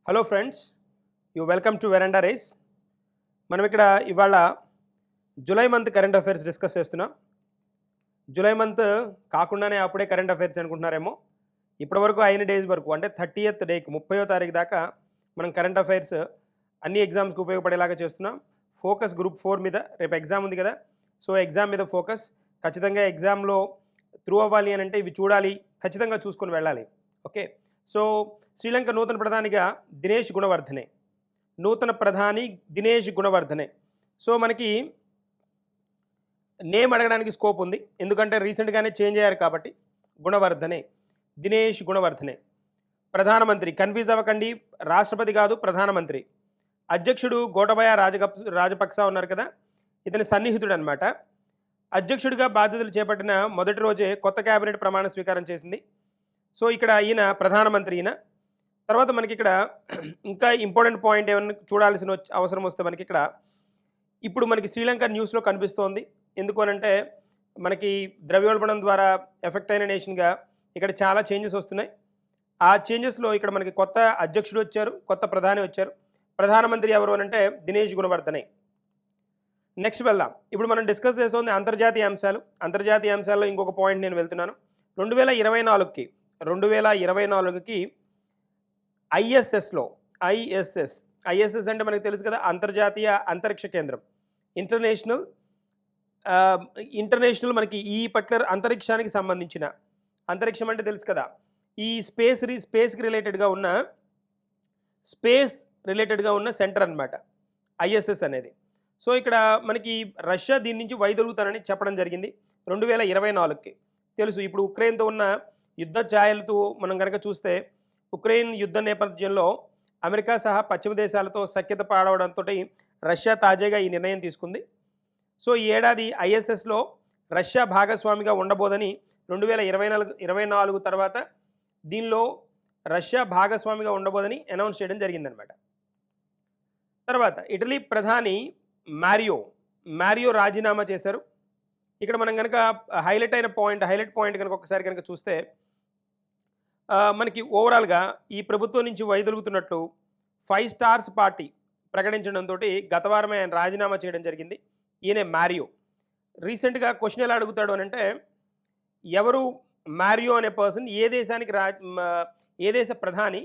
Hello friends, you welcome to Veranda Race. మనం ఇక్కడ ఇవాళ July month current affairs discuss చేస్తున్నాం. జూలై మంత్ కాకుండానే అప్పుడే కరెంట్ అఫైర్స్ అనుకుంటున్నారేమో. ఇప్పటివరకు అయిన డేస్ వరకు అంటే 30th డేకి 30వ తారీఖు దాకా మనం కరెంట్ అఫైర్స్ అన్ని ఎగ్జామ్స్కి ఉపయోగపడేలాగా చేస్తున్నాం. ఫోకస్ గ్రూప్ 4 మీద. రేపు ఎగ్జామ్ ఉంది కదా, సో ఎగ్జామ్ మీద ఫోకస్. ఖచ్చితంగా ఎగ్జామ్లో త్రూ అవ్వాలి అని అంటే ఇవి చూడాలి, ఖచ్చితంగా చూసుకొని వెళ్ళాలి. ఓకే, సో శ్రీలంక నూతన ప్రధానిగా దినేష్ గుణవర్ధనే. నూతన ప్రధాని దినేష్ గుణవర్ధనే. సో మనకి నేమ్ అడగడానికి స్కోప్ ఉంది, ఎందుకంటే రీసెంట్గానే చేంజ్ అయ్యారు కాబట్టి. గుణవర్ధనే, దినేష్ గుణవర్ధనే. ప్రధానమంత్రి, కన్ఫ్యూజ్ అవ్వకండి, రాష్ట్రపతి కాదు, ప్రధానమంత్రి. అధ్యక్షుడు గోటబయ రాజపక్స ఉన్నారు కదా, ఇతని సన్నిహితుడు అనమాట. అధ్యక్షుడిగా బాధ్యతలు చేపట్టిన మొదటి రోజే కొత్త కేబినెట్ ప్రమాణ స్వీకారం చేసింది. సో ఇక్కడ ఈయన ప్రధానమంత్రి. ఈయన తర్వాత మనకి ఇక్కడ ఇంకా ఇంపార్టెంట్ పాయింట్ ఏమైనా చూడాల్సిన అవసరం వస్తే మనకి ఇక్కడ ఇప్పుడు మనకి శ్రీలంక న్యూస్లో కనిపిస్తోంది. ఎందుకు అనంటే మనకి ద్రవ్యోల్బణం ద్వారా ఎఫెక్ట్ అయిన నేషన్గా ఇక్కడ చాలా చేంజెస్ వస్తున్నాయి. ఆ చేంజెస్లో ఇక్కడ మనకి కొత్త అధ్యక్షుడు వచ్చారు, కొత్త ప్రధాని వచ్చారు. ప్రధానమంత్రి ఎవరు అనంటే దినేష్ గుణవర్ధనే. నెక్స్ట్ వెళ్దాం. ఇప్పుడు మనం డిస్కస్ చేస్తుంది అంతర్జాతీయ అంశాలు. అంతర్జాతీయ అంశాల్లో ఇంకొక పాయింట్ నేను వెళ్తున్నాను. 2024కి ఐఎస్ఎస్లో ఐఎస్ఎస్ అంటే మనకు తెలుసు కదా, అంతర్జాతీయ అంతరిక్ష కేంద్రం. ఇంటర్నేషనల్ మనకి ఈ పర్టికులర్ అంతరిక్షానికి సంబంధించిన, అంతరిక్షం అంటే తెలుసు కదా, ఈ స్పేస్కి రిలేటెడ్గా ఉన్న సెంటర్ అన్నమాట ఐఎస్ఎస్ అనేది. సో ఇక్కడ మనకి రష్యా దీని నుంచి వైదొలుగుతానని చెప్పడం జరిగింది 2024కి. తెలుసు ఇప్పుడు ఉక్రెయిన్తో ఉన్న యుద్ధ ఛాయలతో మనం కనుక చూస్తే, ఉక్రెయిన్ యుద్ధ నేపథ్యంలో అమెరికా సహా పశ్చిమ దేశాలతో సఖ్యత పాడవడంతో రష్యా తాజాగా ఈ నిర్ణయం తీసుకుంది. సో ఈ ఏడాది ఐఎస్ఎస్లో రష్యా భాగస్వామిగా ఉండబోదని 2024 తర్వాత దీనిలో రష్యా భాగస్వామిగా ఉండబోదని అనౌన్స్ చేయడం జరిగిందనమాట. తర్వాత ఇటలీ ప్రధాని మారియో రాజీనామా చేశారు. ఇక్కడ మనం కనుక హైలైట్ పాయింట్ కనుక ఒకసారి కనుక చూస్తే మనకి ఓవరాల్గా ఈ ప్రభుత్వం నుంచి వైదొలుగుతున్నట్లు 5 స్టార్స్ పార్టీ ప్రకటించడంతో గత వారమే ఆయన రాజీనామా చేయడం జరిగింది. ఈయనే మారియో. రీసెంట్గా క్వశ్చన్ ఎలా అడుగుతాడు అని అంటే, ఎవరు మారియో అనే పర్సన్ ఏ దేశ ప్రధాని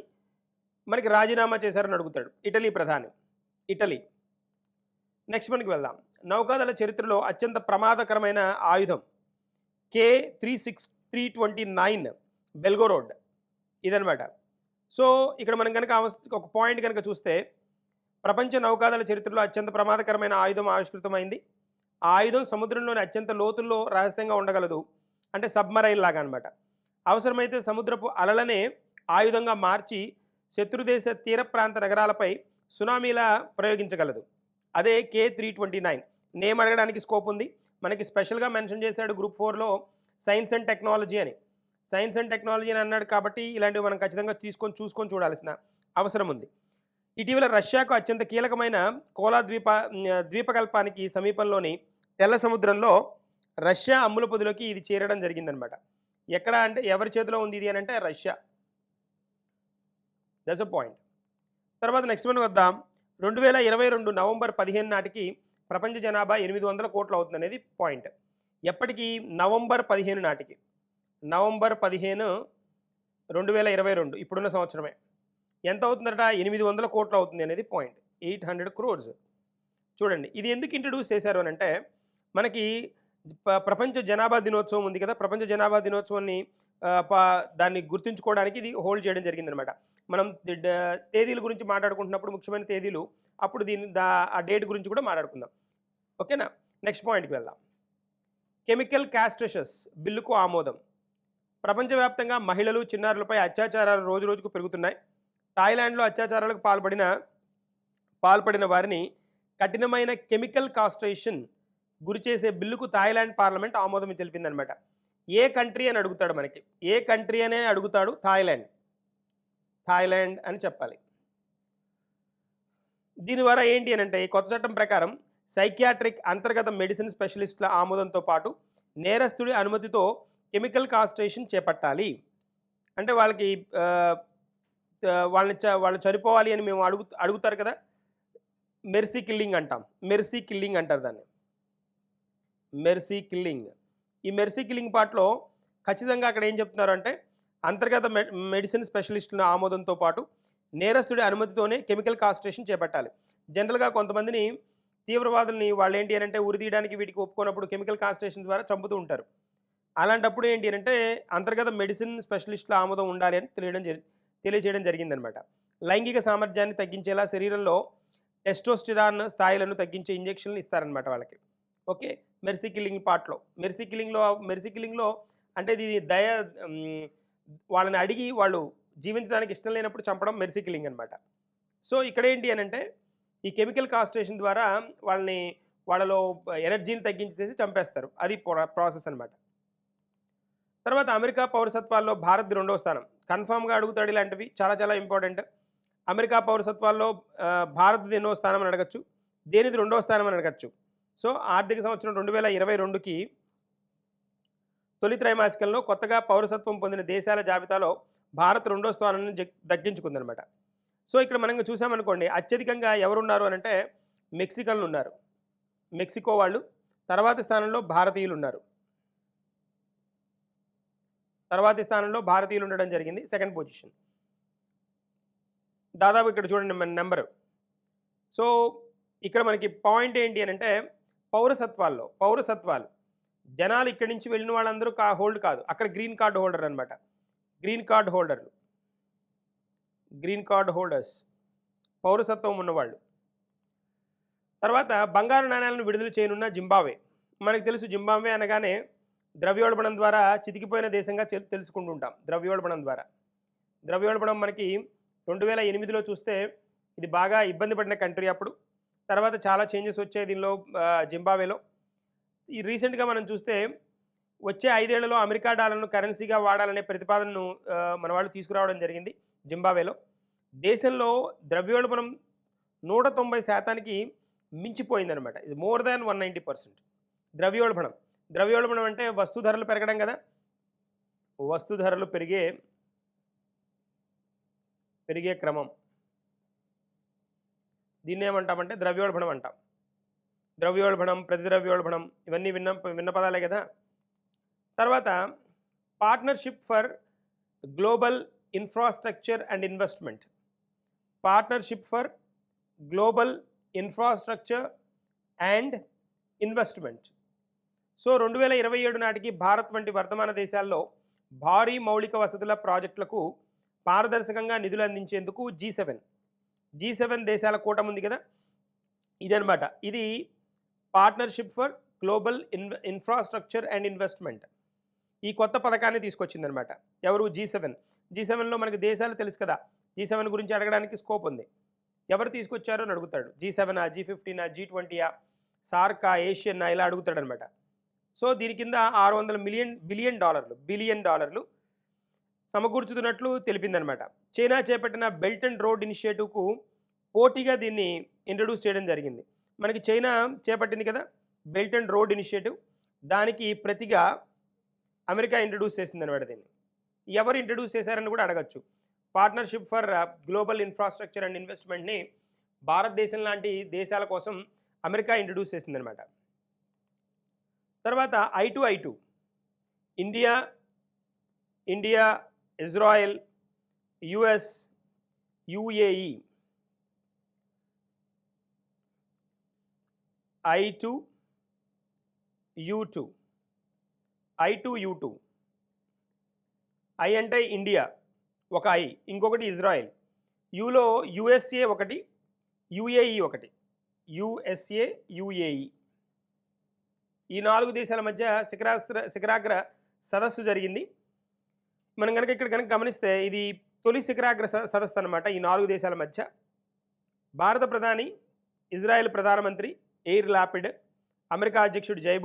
మనకి రాజీనామా చేశారని అడుగుతాడు. ఇటలీ ప్రధాని, ఇటలీ. నెక్స్ట్ మనకి వెళ్దాం. నౌకాదళ చరిత్రలో అత్యంత ప్రమాదకరమైన ఆయుధం K329 బెల్గోరోడ్ ఇదనమాట. సో ఇక్కడ మనం కనుక ఒక పాయింట్ కనుక చూస్తే, ప్రపంచ నౌకాదళ చరిత్రలో అత్యంత ప్రమాదకరమైన ఆయుధం ఆవిష్కృతమైంది. ఆ ఆయుధం సముద్రంలోని అత్యంత లోతుల్లో రహస్యంగా ఉండగలదు, అంటే సబ్మరైన్ లాగా అనమాట. అవసరమైతే సముద్రపు అలలనే ఆయుధంగా మార్చి శత్రుదేశ తీర ప్రాంత నగరాలపై సునామీలా ప్రయోగించగలదు. అదే K329. నేమ్ అడగడానికి స్కోప్ ఉంది. మనకి స్పెషల్గా మెన్షన్ చేశాడు గ్రూప్ 4లో సైన్స్ అండ్ టెక్నాలజీ అని. సైన్స్ అండ్ టెక్నాలజీ అని అన్నాడు కాబట్టి ఇలాంటివి మనం ఖచ్చితంగా చూసుకొని చూడాల్సిన అవసరం ఉంది. ఇటీవల రష్యాకు అత్యంత కీలకమైన కోలా ద్వీపకల్పానికి సమీపంలోని తెల్ల సముద్రంలో రష్యా అమ్ముల పొదిలోకి ఇది చేరడం జరిగిందనమాట. ఎక్కడ అంటే ఎవరి చేతిలో ఉంది ఇది అని అంటే రష్యా. That's a point. తర్వాత నెక్స్ట్ మనం వద్దాం. 2022 నవంబర్ 15 నాటికి ప్రపంచ జనాభా 800 కోట్లు అవుతుంది అనేది పాయింట్. ఎప్పటికీ? నవంబర్ 15 నాటికి. నవంబర్ 15, 2022 ఇప్పుడున్న సంవత్సరమే. ఎంత అవుతుందట? 800 కోట్లు అవుతుంది అనేది పాయింట్. 800 crores. చూడండి, ఇది ఎందుకు ఇంట్రడ్యూస్ చేశారు అని అంటే, మనకి ప్రపంచ జనాభా దినోత్సవం ఉంది కదా, ప్రపంచ జనాభా దినోత్సవాన్ని దాన్ని గుర్తుంచుకోవడానికి ఇది హోల్డ్ చేయడం జరిగిందనమాట. మనం తేదీల గురించి మాట్లాడుకుంటున్నప్పుడు ముఖ్యమైన తేదీలు అప్పుడు ఆ డేట్ గురించి కూడా మాట్లాడుకుందాం. ఓకేనా? నెక్స్ట్ పాయింట్కి వెళ్దాం. కెమికల్ కాస్ట్రేషన్స్ బిల్లుకు ఆమోదం. ప్రపంచవ్యాప్తంగా మహిళలు, చిన్నారులపై అత్యాచారాలు రోజురోజుకు పెరుగుతున్నాయి. థాయిలాండ్లో అత్యాచారాలకు పాల్పడిన వారిని కఠినమైన కెమికల్ కాస్ట్రేషన్ గురి చేసే బిల్లుకు థాయిలాండ్ పార్లమెంట్ ఆమోదం తెలిపిందనమాట. ఏ కంట్రీ అని అడుగుతాడు మనకి, ఏ కంట్రీ అనే అడుగుతాడు. థాయిలాండ్ అని చెప్పాలి. దీని ద్వారా ఏంటి అని అంటే, కొత్త చట్టం ప్రకారం సైకియాట్రిక్ అంతర్గత మెడిసిన్ స్పెషలిస్టుల ఆమోదంతో పాటు నేరస్తుడి అనుమతితో కెమికల్ కాస్ట్రేషన్ చేపట్టాలి. అంటే వాళ్ళకి వాళ్ళు చనిపోవాలి అని మేము అడుగుతారు కదా, మెర్సీ కిల్లింగ్ అంటాం. మెర్సీ కిల్లింగ్ అంటారు దాన్ని, మెర్సీ కిల్లింగ్. ఈ మెర్సీ కిల్లింగ్ పార్ట్‌లో ఖచ్చితంగా అక్కడ ఏం చెప్తున్నారంటే, అంతర్గత మెడిసిన్ స్పెషలిస్టుల ఆమోదంతో పాటు నేరస్తుడి అనుమతితోనే కెమికల్ కాస్ట్రేషన్ చేపట్టాలి. జనరల్‌గా కొంతమందిని తీవ్రవాదుల్ని వాళ్ళేంటి అనంటే ఉరి తీయడానికి వీటికి ఒప్పుకోనప్పుడు కెమికల్ కాస్ట్రేషన్ ద్వారా చంపుతూ ఉంటారు. అలాంటప్పుడు ఏంటి అనంటే అంతర్గత మెడిసిన్ స్పెషలిస్టుల ఆమోదం ఉండాలి అని తెలియజేయడం జరిగిందనమాట. లైంగిక సామర్థ్యాన్ని తగ్గించేలా శరీరంలో టెస్టోస్టిరాన్ స్థాయిలను తగ్గించే ఇంజెక్షన్లు ఇస్తారనమాట వాళ్ళకి. ఓకే. మెర్సీ కిల్లింగ్ పార్ట్‌లో మెర్సీ కిల్లింగ్‌లో అంటే ఇది వాళ్ళని అడిగి వాళ్ళు జీవించడానికి ఇష్టం లేనప్పుడు చంపడం మెర్సీ కిల్లింగ్ అనమాట. సో ఇక్కడేంటి అనంటే ఈ కెమికల్ కాస్ట్రేషన్ ద్వారా వాళ్ళలో ఎనర్జీని తగ్గించేసి చంపేస్తారు. అది ప్రాసెస్ అనమాట. తర్వాత అమెరికా పౌరసత్వాల్లో భారత్ రెండవ స్థానం. కన్ఫామ్‌గా అడుగుతాడు ఇలాంటివి, చాలా చాలా ఇంపార్టెంట్. అమెరికా పౌరసత్వాల్లో భారత్‌ది ఎన్నో స్థానం అని అడగచ్చు, దేనిది రెండవ స్థానం అని అడగచ్చు. సో ఆర్థిక సంవత్సరం 2022కి తొలి త్రైమాసికంలో కొత్తగా పౌరసత్వం పొందిన దేశాల జాబితాలో భారత్ రెండో స్థానాన్ని దక్కించుకుందనమాట. సో ఇక్కడ మనం చూసామనుకోండి, అత్యధికంగా ఎవరున్నారు అనంటే మెక్సికన్లు ఉన్నారు, మెక్సికో వాళ్ళు. తర్వాతి స్థానంలో భారతీయులు ఉన్నారు, తర్వాతి స్థానంలో భారతీయులు ఉండడం జరిగింది, సెకండ్ పొజిషన్. దాదాపు ఇక్కడ చూడండి మన నెంబరు. సో ఇక్కడ మనకి పాయింట్ ఏంటి అనంటే పౌరసత్వాలు జనాలు ఇక్కడి నుంచి వెళ్ళిన వాళ్ళందరూ హోల్డ్ కాదు, అక్కడ గ్రీన్ కార్డు హోల్డర్ అనమాట. గ్రీన్ కార్డ్ హోల్డర్స్ పౌరసత్వం ఉన్నవాళ్ళు. తర్వాత బంగారు నాణ్యాలను విడుదల చేయనున్న జింబాబ్వే. మనకు తెలుసు జింబాబ్వే అనగానే ద్రవ్యోల్బణం ద్వారా చితికిపోయిన దేశంగా తెలుసుకుంటూ ఉంటాం. ద్రవ్యోల్బణం మనకి 2008లో చూస్తే ఇది బాగా ఇబ్బంది పడిన కంట్రీ అప్పుడు. తర్వాత చాలా చేంజెస్ వచ్చాయి దీనిలో జింబాబ్వేలో. ఈ రీసెంట్గా మనం చూస్తే వచ్చే 5 ఏళ్లలో అమెరికా డాలర్ను కరెన్సీగా వాడాలనే ప్రతిపాదనను మన వాళ్ళు తీసుకురావడం జరిగింది జింబాబ్వేలో. దేశంలో ద్రవ్యోల్బణం 190% మించిపోయిందనమాట. ఇది మోర్ దాన్ 190% ద్రవ్యోల్బణం అంటే వస్తు ధరలు పెరగడం కదా, వస్తు ధరలు పెరిగే క్రమం, దీన్ని ఏమంటామంటే ద్రవ్యోల్బణం అంటాం. ద్రవ్యోల్బణం, ప్రతిద్రవ్యోల్బణం ఇవన్నీ విన్న పదాలే కదా. తర్వాత partnership for global infrastructure and investment. Partnership for global infrastructure and investment. So 2027 నాటికి భారత్ వంటి వర్తమాన దేశాల్లో భారీ మౌలిక వసతుల ప్రాజెక్టులకు పారదర్శకంగా నిధులు అందించేందుకు G7 దేశాల కూటమి ఉంది కదా, ఇదనమాట. ఇది partnership for global infrastructure and investment ఈ కొత్త పథకాన్ని తీసుకొచ్చిందనమాట. ఎవరు? G7లో మనకి దేశాలు తెలుసు కదా, G7 గురించి అడగడానికి స్కోప్ ఉంది. ఎవరు తీసుకొచ్చారో అని అడుగుతాడు. G7, G15, G20, Sarka, Asian ఇలా అడుగుతాడు అనమాట. సో దీని కింద $600 బిలియన్ డాలర్లు సమకూర్చుతున్నట్లు తెలిపిందనమాట. చైనా చేపట్టిన బెల్ట్ అండ్ రోడ్ ఇనిషియేటివ్కు పోటీగా దీన్ని ఇంట్రడ్యూస్ చేయడం జరిగింది. మనకి చైనా చేపట్టింది కదా బెల్ట్ అండ్ రోడ్ ఇనిషియేటివ్, దానికి ప్రతిగా అమెరికా ఇంట్రడ్యూస్ చేసిందనమాట. దీన్ని ఎవరు ఇంట్రడ్యూస్ చేశారని కూడా అడగచ్చు. Partnership for global infrastructure and ఇన్వెస్ట్మెంట్ని భారతదేశం లాంటి దేశాల కోసం అమెరికా ఇంట్రడ్యూస్ చేసిందనమాట. తర్వాత I2 India, Israel, US, UAE. I2U2. I అంటే ఇండియా ఒక I, ఇంకొకటి ఇజ్రాయెల్. యూలో USA ఒకటి, UAE ఒకటి. UAE ఈ 4 దేశాల మధ్య శిఖరాగ్ర సదస్సు జరిగింది. మనం కనుక ఇక్కడ గమనిస్తే ఇది తొలి శిఖరాగ్ర సదస్సు అనమాట ఈ 4 దేశాల మధ్య. భారత ప్రధాని, ఇజ్రాయెల్ ప్రధానమంత్రి ఎయిర్ లాపిడ్, అమెరికా అధ్యక్షుడు జై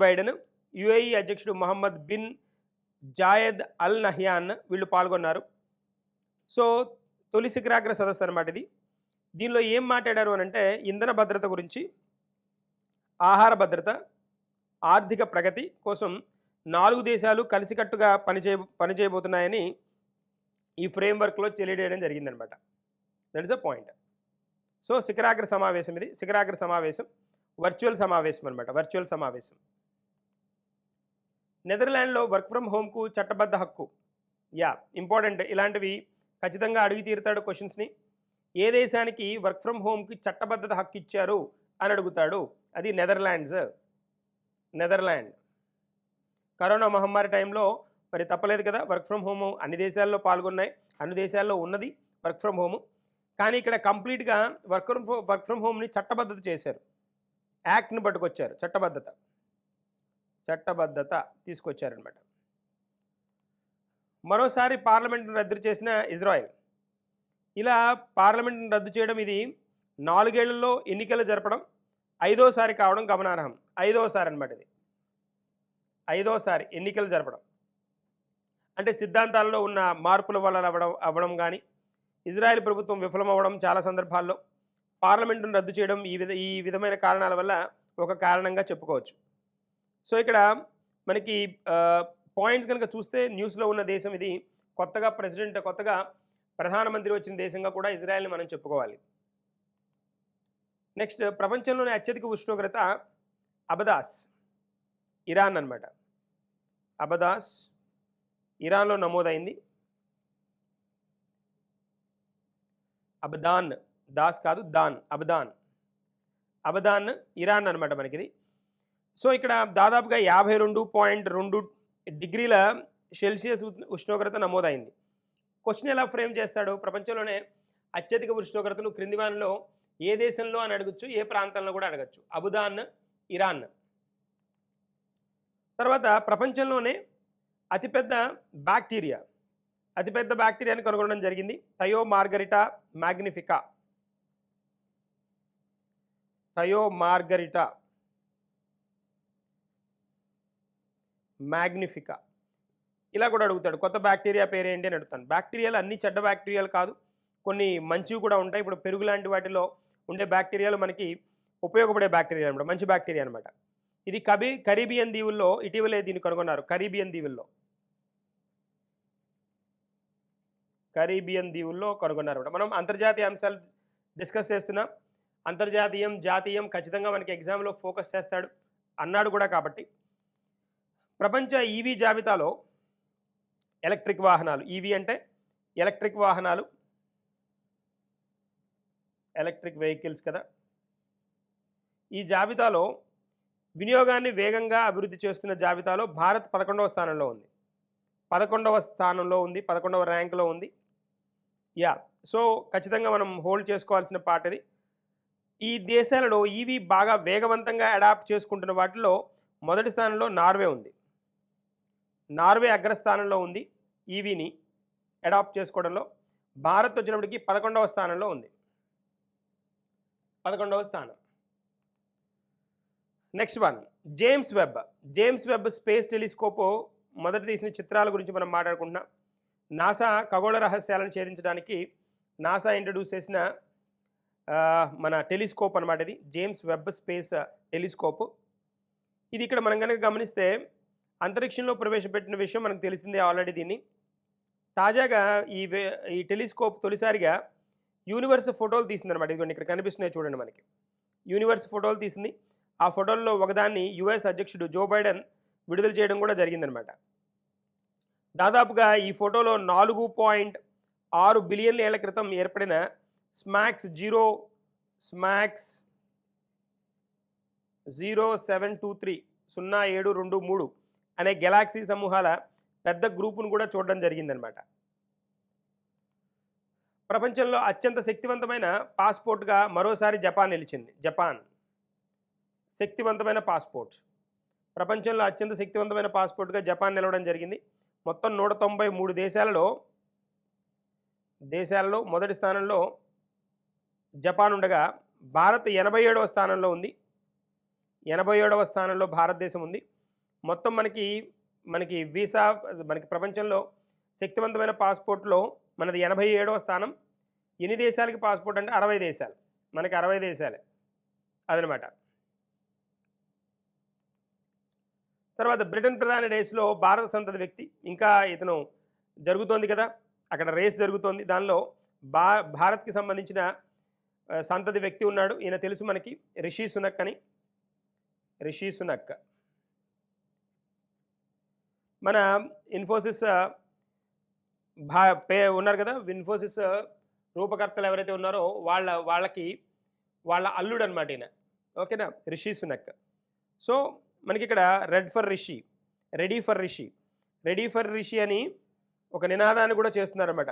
బైడెన్, UAE అధ్యక్షుడు Mohamed bin Zayed Al Nahyan వీళ్ళు పాల్గొన్నారు. సో తొలి శిఖరాగ్ర సదస్సు అనమాట ఇది. దీనిలో ఏం మాట్లాడారు అని అంటే ఇంధన భద్రత గురించి, ఆహార భద్రత, ఆర్థిక ప్రగతి కోసం 4 దేశాలు కలిసికట్టుగా పనిచేయబోతున్నాయని ఈ ఫ్రేమ్వర్క్లో తెలియజేయడం జరిగిందనమాట. That is a point. So శిఖరాగ్ర సమావేశం ఇది. శిఖరాగ్ర సమావేశం వర్చువల్ సమావేశం అనమాట. వర్చువల్ సమావేశం. నెదర్లాండ్లో వర్క్ ఫ్రమ్ హోమ్కు చట్టబద్ధ హక్కు. ఇంపార్టెంట్. ఇలాంటివి ఖచ్చితంగా అడిగి తీరుతాడు క్వశ్చన్స్ని. ఏ దేశానికి వర్క్ ఫ్రమ్ హోమ్కి చట్టబద్ధత హక్కు ఇచ్చారు అని అడుగుతాడు. అది నెదర్లాండ్. కరోనా మహమ్మారి టైంలో మరి తప్పలేదు కదా, వర్క్ ఫ్రమ్ హోము అన్ని దేశాల్లో పాల్గొన్నాయి, అన్ని దేశాల్లో ఉన్నది వర్క్ ఫ్రమ్ హోము. కానీ ఇక్కడ కంప్లీట్గా వర్క్ ఫ్రమ్ హోమ్ని చట్టబద్ధత చేశారు. యాక్ట్ని పట్టుకొచ్చారు. చట్టబద్ధత తీసుకొచ్చారనమాట. మరోసారి పార్లమెంట్ను రద్దు చేసిన ఇజ్రాయెల్. ఇలా పార్లమెంట్ను రద్దు చేయడం ఇది 4 ఏళ్లలో ఎన్నికలు జరపడం 5వసారి కావడం గమనార్హం. 5వసారి అనమాట ఇది. 5వసారి ఎన్నికలు జరపడం అంటే సిద్ధాంతాల్లో ఉన్న మార్పుల వల్ల అవ్వడం కానీ, ఇజ్రాయెల్ ప్రభుత్వం విఫలమవ్వడం చాలా సందర్భాల్లో, పార్లమెంటును రద్దు చేయడం ఈ విధమైన కారణాల వల్ల ఒక కారణంగా చెప్పుకోవచ్చు. సో ఇక్కడ మనకి పాయింట్స్ కనుక చూస్తే న్యూస్లో ఉన్న దేశం ఇది. కొత్తగా ప్రధానమంత్రి వచ్చిన దేశంగా కూడా ఇజ్రాయెల్ని మనం చెప్పుకోవాలి. నెక్స్ట్, ప్రపంచంలోనే అత్యధిక ఉష్ణోగ్రత అబదాస్, ఇరాన్ అనమాట. అబదాస్ ఇరాన్లో నమోదైంది. అబదాన్, దాస్ కాదు, అబదాన్ ఇరాన్ అనమాట మనకిది. సో ఇక్కడ దాదాపుగా 52.2 డిగ్రీల సెల్సియస్ ఉష్ణోగ్రత నమోదైంది. క్వశ్చన్ ఎలా ఫ్రేమ్ చేస్తాడు? ప్రపంచంలోనే అత్యధిక ఉష్ణోగ్రతలు క్రింది వానిలో ఏ దేశంలో అని అడగచ్చు, ఏ ప్రాంతంలో కూడా అడగచ్చు. అబుదాన్, ఇరాన్. తర్వాత ప్రపంచంలోనే అతిపెద్ద బ్యాక్టీరియాని కనుగొనడం జరిగింది. థయో మార్గరిటా మ్యాగ్నిఫికా ఇలా కూడా అడుగుతాడు. కొత్త బ్యాక్టీరియా పేరేంటి అని అడుగుతాను. బ్యాక్టీరియాలు అన్ని చెడ్డ బ్యాక్టీరియాలు కాదు, కొన్ని మంచివి కూడా ఉంటాయి. ఇప్పుడు పెరుగు లాంటి వాటిలో ఉండే బ్యాక్టీరియాలు మనకి ఉపయోగపడే బ్యాక్టీరియా అనమాట, మంచి బ్యాక్టీరియా అనమాట. ఇది కరీబియన్ దీవుల్లో ఇటీవలే దీన్ని కనుగొన్నారు. కరీబియన్ దీవుల్లో కనుగొన్నారు. మనం అంతర్జాతీయ అంశాలు డిస్కస్ చేస్తున్నాం. అంతర్జాతీయం, జాతీయం ఖచ్చితంగా మనకి ఎగ్జామ్లో ఫోకస్ చేస్తాడు అన్నాడు కూడా. కాబట్టి ప్రపంచ ఈవీ జాబితాలో ఎలక్ట్రిక్ వాహనాలు, ఈవీ అంటే ఎలక్ట్రిక్ వాహనాలు, ఎలక్ట్రిక్ వెహికల్స్ కదా. ఈ జాబితాలో వినియోగాన్ని వేగంగా అభివృద్ధి చేస్తున్న జాబితాలో భారత్ 11వ స్థానంలో ఉంది. 11వ ర్యాంకులో ఉంది. సో ఖచ్చితంగా మనం హోల్డ్ చేసుకోవాల్సిన పార్ట్ ఇది. ఈ దేశాలలో ఈవీ బాగా వేగవంతంగా అడాప్ట్ చేసుకుంటున్న వాటిలో మొదటి స్థానంలో నార్వే ఉంది. నార్వే అగ్రస్థానంలో ఉంది ఈవీని అడాప్ట్ చేసుకోవడంలో. భారత్ వచ్చినప్పటికీ 11వ స్థానంలో ఉంది. 11వ స్థానం. Next one, James Webb space telescope మొదట తీసిన చిత్రాల గురించి మనం మాట్లాడుకుంటున్నాం. నాసా ఖగోళ రహస్యాలను ఛేదించడానికి నాసా ఇంట్రడ్యూస్ చేసిన మన టెలిస్కోప్ అనమాట. ఇది జేమ్స్ వెబ్ స్పేస్ టెలిస్కోప్. ఇది ఇక్కడ మనం కనుక గమనిస్తే అంతరిక్షంలో ప్రవేశపెట్టిన విషయం మనకు తెలిసిందే ఆల్రెడీ. దీన్ని తాజాగా ఈ టెలిస్కోప్ తొలిసారిగా యూనివర్స్ ఫోటోలు తీసిందనమాట. ఇదిగోండి ఇక్కడ కనిపిస్తున్నాయి చూడండి మనకి. యూనివర్స్ ఫోటోలు తీసింది. ఆ ఫోటోల్లో ఒకదాన్ని యుఎస్ అధ్యక్షుడు జో బైడెన్ విడుదల చేయడం కూడా జరిగిందనమాట. దాదాపుగా ఈ ఫోటోలో 4.6 బిలియన్ల ఏళ్ల క్రితం ఏర్పడిన స్మాక్స్ 0723 అనే గెలాక్సీ సమూహాల పెద్ద గ్రూపును కూడా చూడడం జరిగిందనమాట. ప్రపంచంలో అత్యంత శక్తివంతమైన పాస్పోర్ట్గా మరోసారి జపాన్ నిలిచింది. శక్తివంతమైన పాస్పోర్ట్, ప్రపంచంలో అత్యంత శక్తివంతమైన పాస్పోర్ట్గా జపాన్ నిలవడం జరిగింది. మొత్తం 193 దేశాలలో మొదటి స్థానంలో జపాన్ ఉండగా భారత్ 87వ స్థానంలో ఉంది. 87వ స్థానంలో భారతదేశం ఉంది. మొత్తం మనకి వీసా మనకి ప్రపంచంలో శక్తివంతమైన పాస్పోర్ట్లో మనది 87వ స్థానం. ఎన్ని దేశాలకి పాస్పోర్ట్ అంటే 60 దేశాలు. మనకి 60 దేశాలే అదనమాట. తర్వాత బ్రిటన్ ప్రధాని రేసులో భారత సంతతి వ్యక్తి, ఇంకా ఇతను జరుగుతోంది కదా, అక్కడ రేస్ జరుగుతోంది. దానిలో భారత్కి సంబంధించిన సంతతి వ్యక్తి ఉన్నాడు. ఈయన తెలుసు మనకి, రిషి సునక్ అని. రిషి సునక్ మన ఇన్ఫోసిస్ ఉన్నారు కదా, ఇన్ఫోసిస్ రూపకర్తలు ఎవరైతే ఉన్నారో వాళ్ళ అల్లుడు అనమాట ఈయన. ఓకేనా, రిషి సునక్. సో మనకి ఇక్కడ రెడీ ఫర్ రిషి అని ఒక నినాదాన్ని కూడా చేస్తున్నారన్నమాట.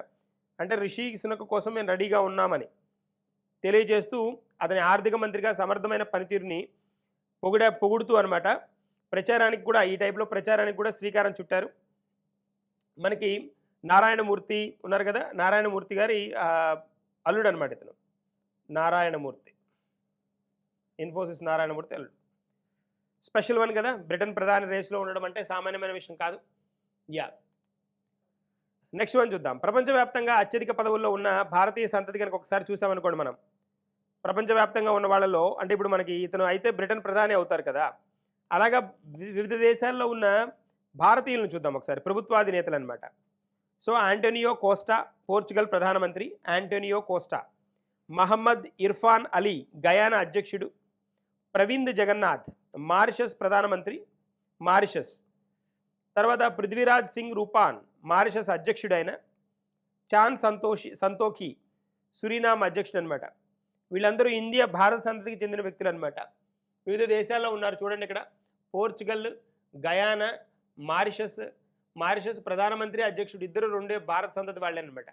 అంటే రిషి సునక్ కోసం మేము రెడీగా ఉన్నామని తెలియజేస్తూ అతని ఆర్థిక మంత్రిగా సమర్థమైన పనితీరుని పొగుడుతూ అనమాట ప్రచారానికి కూడా, ఈ టైప్లో ప్రచారానికి కూడా శ్రీకారం చుట్టారు. మనకి నారాయణమూర్తి ఉన్నారు కదా, నారాయణమూర్తి గారి అల్లుడు అనమాట ఇతను. నారాయణమూర్తి, ఇన్ఫోసిస్ నారాయణమూర్తి అల్లుడు. స్పెషల్ వన్ కదా, బ్రిటన్ ప్రధాని రేసులో ఉండడం అంటే సామాన్యమైన విషయం కాదు. యా, నెక్స్ట్ వన్ చూద్దాం. ప్రపంచవ్యాప్తంగా అత్యధిక పదవుల్లో ఉన్న భారతీయ సంతతి కనుక ఒకసారి చూసామనుకోండి మనం, ప్రపంచవ్యాప్తంగా ఉన్న వాళ్ళలో, అంటే ఇప్పుడు మనకి ఇతను అయితే బ్రిటన్ ప్రధాని అవుతారు కదా, అలాగా వివిధ దేశాల్లో ఉన్న భారతీయులను చూద్దాం ఒకసారి, ప్రభుత్వాధినేతలు అనమాట. సో ఆంటోనియో కోస్టా, పోర్చుగల్ ప్రధానమంత్రి Antonio Costa. Mohamed Irfaan Ali, Guyana అధ్యక్షుడు. ప్రవింద్ జగన్నాథ్, మారిషస్ ప్రధానమంత్రి, మారిషస్. తర్వాత పృథ్వీరాజ్ సింగ్ రూపాన్, మారిషస్ అధ్యక్షుడైన. చాన్ సంతోఖి, సురీనామ్ అధ్యక్షుడు అనమాట. వీళ్ళందరూ ఇండియా భారత సంతతికి చెందిన వ్యక్తులు అనమాట. వివిధ దేశాల్లో ఉన్నారు చూడండి ఇక్కడ, పోర్చుగల్, గయానా, మారిషస్ ప్రధానమంత్రి, అధ్యక్షుడు ఇద్దరు రెండే భారత సంతతి వాళ్ళే అనమాట.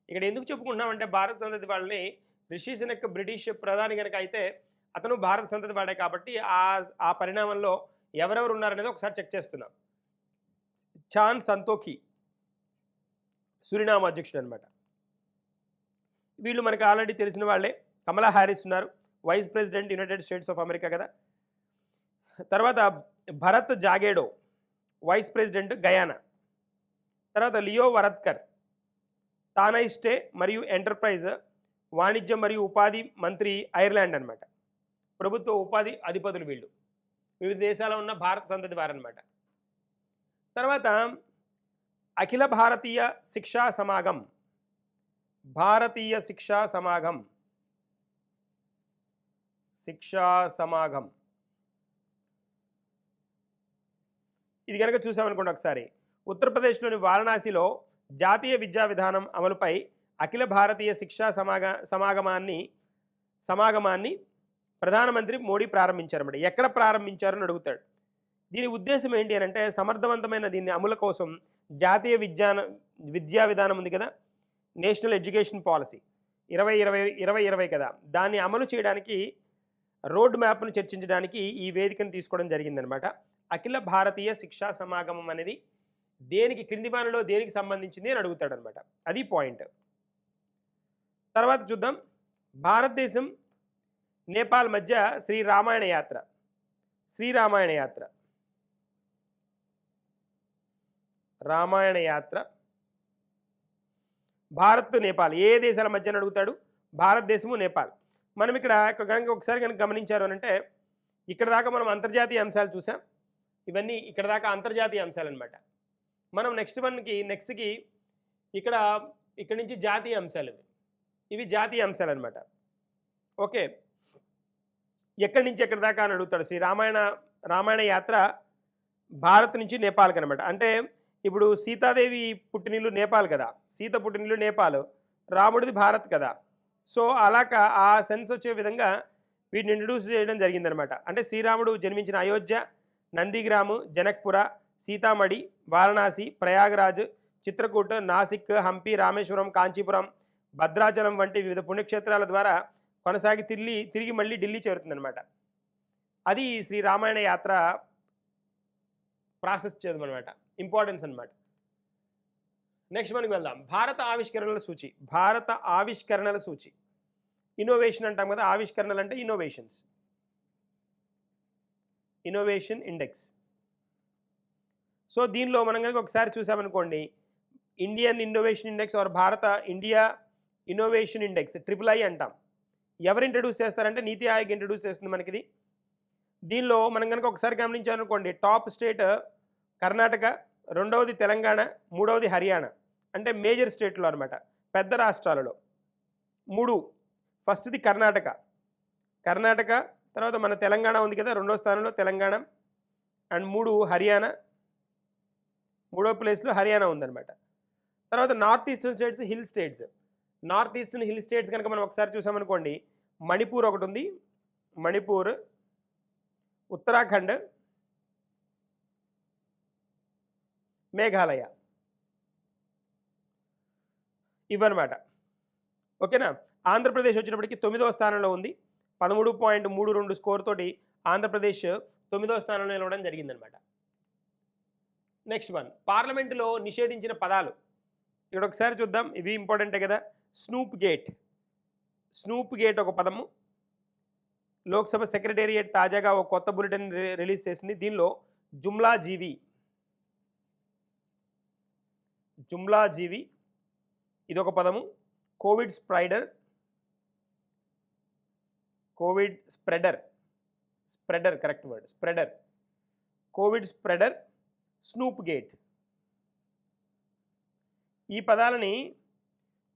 ఇక్కడ ఎందుకు చెప్పుకుంటున్నామంటే భారత సంతతి వాళ్ళని, రిషి సునక్ బ్రిటిష్ ప్రధాని కనుక అయితే అతను భారత సంతతి వాడే కాబట్టి ఆ పరిణామంలో ఎవరెవరు ఉన్నారనేది ఒకసారి చెక్ చేస్తున్నాం. చాన్ సంతోఖి సురినామ్ అధ్యక్షుడు అనమాట. వీళ్ళు మనకు ఆల్రెడీ తెలిసిన వాళ్ళే. కమలా హ్యారిస్ ఉన్నారు, vice president United States of America కదా. తర్వాత Bharrat Jagdeo, vice president Guyana. తర్వాత లియో వరద్కర్, తానైస్టే మరియు ఎంటర్ప్రైజ్, వాణిజ్యం మరియు ఉపాధి మంత్రి, ఐర్లాండ్ అనమాట. ప్రభుత్వ ఉపాధి అధిపతులు వీళ్ళు, వివిధ దేశాల్లో ఉన్న భారత సంతతి వారనమాట. తర్వాత అఖిల భారతీయ శిక్షా సమాగం, ఇది కనుక చూసామనుకోండి ఒకసారి, ఉత్తరప్రదేశ్లోని వారణాసిలో జాతీయ విద్యా విధానం అమలుపై అఖిల భారతీయ శిక్షా సమాగమాన్ని ప్రధానమంత్రి మోడీ ప్రారంభించారన్నమాట. ఎక్కడ ప్రారంభించారని అడుగుతాడు. దీని ఉద్దేశం ఏంటి అని అంటే, సమర్థవంతమైన దీన్ని అమలు కోసం జాతీయ విద్యా విధానం ఉంది కదా, నేషనల్ ఎడ్యుకేషన్ పాలసీ 2020 కదా, దాన్ని అమలు చేయడానికి రోడ్ మ్యాప్ను చర్చించడానికి ఈ వేదికను తీసుకోవడం జరిగిందనమాట. అఖిల భారతీయ శిక్షా సమాగమం అనేది దేనికి, క్రింది వానిలో దేనికి సంబంధించింది అని అడుగుతాడు అనమాట. అది పాయింట్. తర్వాత చూద్దాం, భారతదేశం నేపాల్ మధ్య శ్రీరామాయణ యాత్ర. భారత్ నేపాల్ ఏ దేశాల మధ్య అడుగుతాడు, భారతదేశము నేపాల్. మనం ఇక్కడ కనుక ఒకసారి కనుక గమనించారు అని అంటే, ఇక్కడ దాకా మనం అంతర్జాతీయ అంశాలు చూసాం. ఇవన్నీ ఇక్కడ దాకా అంతర్జాతీయ అంశాలు అనమాట. మనం నెక్స్ట్కి ఇక్కడ నుంచి జాతీయ అంశాలు, ఇవి జాతీయ అంశాలు అనమాట. ఓకే, ఎక్కడి నుంచి ఎక్కడి దాకా అని అడుగుతాడు. రామాయణ యాత్ర భారత్ నుంచి నేపాల్కి అనమాట. అంటే ఇప్పుడు సీతాదేవి పుట్టినిల్లు నేపాల్ కదా, సీత పుట్టినిల్లు నేపాల్, రాముడిది భారత్ కదా. సో అలాగా ఆ సెన్స్ వచ్చే విధంగా వీటిని ఇంట్రడ్యూస్ చేయడం జరిగిందనమాట. అంటే శ్రీరాముడు జన్మించిన అయోధ్య, నందిగ్రామ్, జనక్పుర, సీతామఢి, వారణాసి, ప్రయాగరాజ్, చిత్రకూట్, నాసిక్, హంపి, రామేశ్వరం, కాంచీపురం, భద్రాచలం వంటి వివిధ పుణ్యక్షేత్రాల ద్వారా కొనసాగి తిరిగి మళ్ళీ ఢిల్లీ చేరుతుందనమాట. అది శ్రీ రామాయణ యాత్ర ప్రాసెస్ చేయదనమాట, ఇంపార్టెన్స్ అనమాట. నెక్స్ట్ మనకి వెళ్దాం. భారత ఆవిష్కరణల సూచి. ఇన్నోవేషన్ అంటాం కదా, ఆవిష్కరణలు అంటే ఇన్నోవేషన్ ఇండెక్స్. సో దీనిలో మనం కనుక ఒకసారి చూసామనుకోండి, ఇండియన్ ఇన్నోవేషన్ ఇండెక్స్ ఆర్ భారత ఇండియా ఇన్నోవేషన్ ఇండెక్స్, III అంటాం. ఎవరు ఇంట్రడ్యూస్ చేస్తారంటే నీతి ఆయోగ్ ఇంట్రడ్యూస్ చేస్తుంది మనకిది. దీనిలో మనం కనుక ఒకసారి గమనించాలనుకోండి, టాప్ స్టేట్ కర్ణాటక, రెండవది తెలంగాణ, మూడవది హర్యానా. అంటే మేజర్ స్టేట్లో అనమాట, పెద్ద రాష్ట్రాలలో 3. ఫస్ట్ది కర్ణాటక, తర్వాత మన తెలంగాణ ఉంది కదా, 2వ స్థానంలో తెలంగాణ. అండ్ 3 హర్యానా, 3వ ప్లేస్లో హర్యానా ఉందన్నమాట. తర్వాత north eastern states, north eastern hill states కనుక మనం ఒకసారి చూసామనుకోండి, మణిపూర్ ఒకటి ఉంది, మణిపూర్, ఉత్తరాఖండ్, మేఘాలయ, ఇవన్నమాట. ఓకేనా. ఆంధ్రప్రదేశ్ వచ్చినప్పటికీ 9వ స్థానంలో ఉంది, 13.32 స్కోర్ తోటి ఆంధ్రప్రదేశ్ 9వ స్థానంలో నిలవడం జరిగిందనమాట. నెక్స్ట్ వన్, పార్లమెంటులో నిషేధించిన పదాలు. ఇక్కడ ఒకసారి చూద్దాం, ఇవి ఇంపార్టెంటే కదా. స్నూప్ గేట్ ఒక పదము. లోక్సభ సెక్రటేరియట్ తాజాగా ఒక కొత్త బులెటిన్ రిలీజ్ చేసింది. దీనిలో జుమ్లా జీవి ఇదొక పదము. Covid spreader correct word, Covid spreader, snoop gate. ఈ పదాలని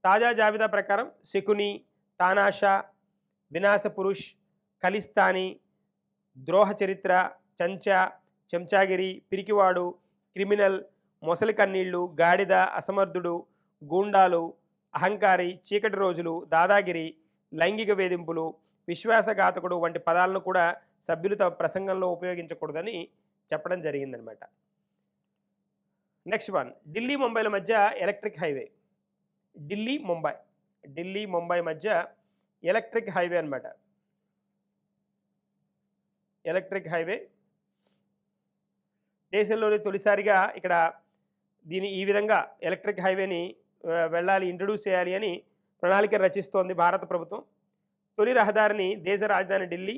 తాజా జాబితా ప్రకారం శకుని, తానాషా, వినాశ పురుష్, ఖలిస్తానీ, ద్రోహ చరిత్ర, చెంచాగిరి, పిరికివాడు, క్రిమినల్, మొసలి కన్నీళ్లు, గాడిద, అసమర్థుడు, గూండాలు, అహంకారి, చీకటి రోజులు, దాదాగిరి, లైంగిక వేధింపులు, విశ్వాసఘాతకుడు వంటి పదాలను కూడా సభ్యులు తమ ప్రసంగంలో ఉపయోగించకూడదని చెప్పడం జరిగిందనమాట. నెక్స్ట్ వన్, ఢిల్లీ ముంబైల మధ్య ఎలక్ట్రిక్ హైవే. ఢిల్లీ ముంబై మధ్య ఎలక్ట్రిక్ హైవే అనమాట. ఎలక్ట్రిక్ హైవే దేశంలోని తొలిసారిగా ఇక్కడ ఈ విధంగా ఎలక్ట్రిక్ హైవేని ఇంట్రడ్యూస్ చేయాలి అని ప్రణాళిక రచిస్తోంది భారత ప్రభుత్వం. తొలి రహదారిని దేశ రాజధాని ఢిల్లీ,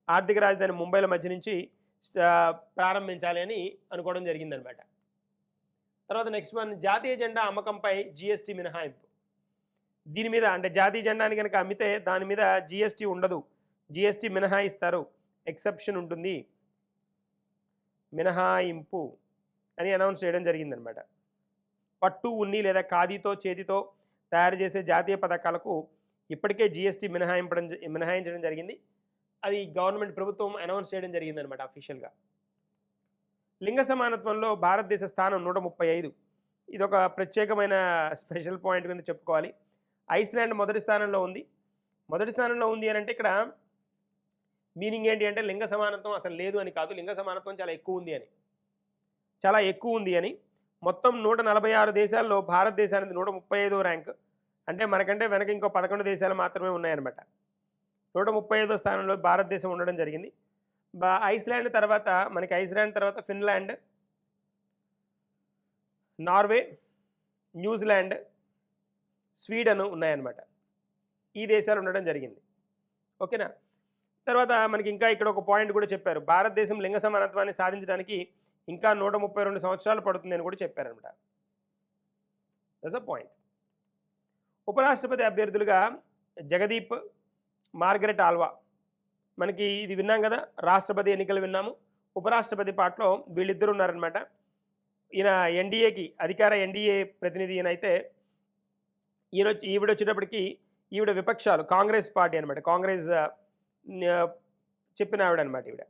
ఆర్థిక రాజధాని ముంబైల మధ్య నుంచి ప్రారంభించాలి అని అనుకోవడం జరిగిందనమాట. తర్వాత నెక్స్ట్ వన్, జాతీయ జెండా అమ్మకంపై జిఎస్టీ మినహాయింపు. దీని మీద అంటే జాతీయ జెండాని కనుక అమ్మితే దాని మీద జిఎస్టీ ఉండదు, జిఎస్టీ మినహాయిస్తారు, ఎక్సెప్షన్ ఉంటుంది, మినహాయింపు అని అనౌన్స్ చేయడం జరిగిందనమాట. పట్టు, ఉన్ని లేదా ఖాదీతో చేతితో తయారు చేసే జాతీయ పథకాలకు ఇప్పటికే జిఎస్టీ మినహాయించడం జరిగింది. అది గవర్నమెంట్ ప్రభుత్వం అనౌన్స్ చేయడం జరిగిందనమాట అఫీషియల్గా. లింగ సమానత్వంలో భారతదేశ స్థానం 135. ఇది ఒక ప్రత్యేకమైన స్పెషల్ పాయింట్ కింద చెప్పుకోవాలి. ఐస్లాండ్ మొదటి స్థానంలో ఉంది అని అంటే ఇక్కడ మీనింగ్ ఏంటి అంటే లింగ సమానత్వం అసలు లేదు అని కాదు, లింగ సమానత్వం చాలా ఎక్కువ ఉంది అని. మొత్తం 146 దేశాల్లో భారతదేశానికి 135వ ర్యాంక్. అంటే మనకంటే వెనక ఇంకో 11 దేశాలు మాత్రమే ఉన్నాయన్నమాట. 135వ స్థానంలో భారతదేశం ఉండడం జరిగింది. ఐస్లాండ్ తర్వాత ఫిన్లాండ్, నార్వే, న్యూజిలాండ్, స్వీడన్ ఉన్నాయన్నమాట. ఈ దేశాలు ఉండడం జరిగింది. ఓకేనా. తర్వాత మనకి ఇంకా ఇక్కడ ఒక పాయింట్ కూడా చెప్పారు, భారతదేశం లింగ సమానత్వాన్ని సాధించడానికి ఇంకా 132 సంవత్సరాలు పడుతుంది అని కూడా చెప్పారనమాట. That's a point. ఉపరాష్ట్రపతి అభ్యర్థులుగా జగదీప్, మార్గరెట్ ఆల్వా. మనకి ఇది విన్నాం కదా, రాష్ట్రపతి ఎన్నికలు విన్నాము, ఉపరాష్ట్రపతి పాటలో వీళ్ళిద్దరు ఉన్నారనమాట. ఈయన ఎన్డీఏకి అధికార ఎన్డీఏ ప్రతినిధి ఈయనైతే ఈవిడ వచ్చేటప్పటికి ఈవిడ విపక్షాలు కాంగ్రెస్ పార్టీ అనమాట, కాంగ్రెస్ చెప్పిన ఆవిడ అనమాట ఈవిడ.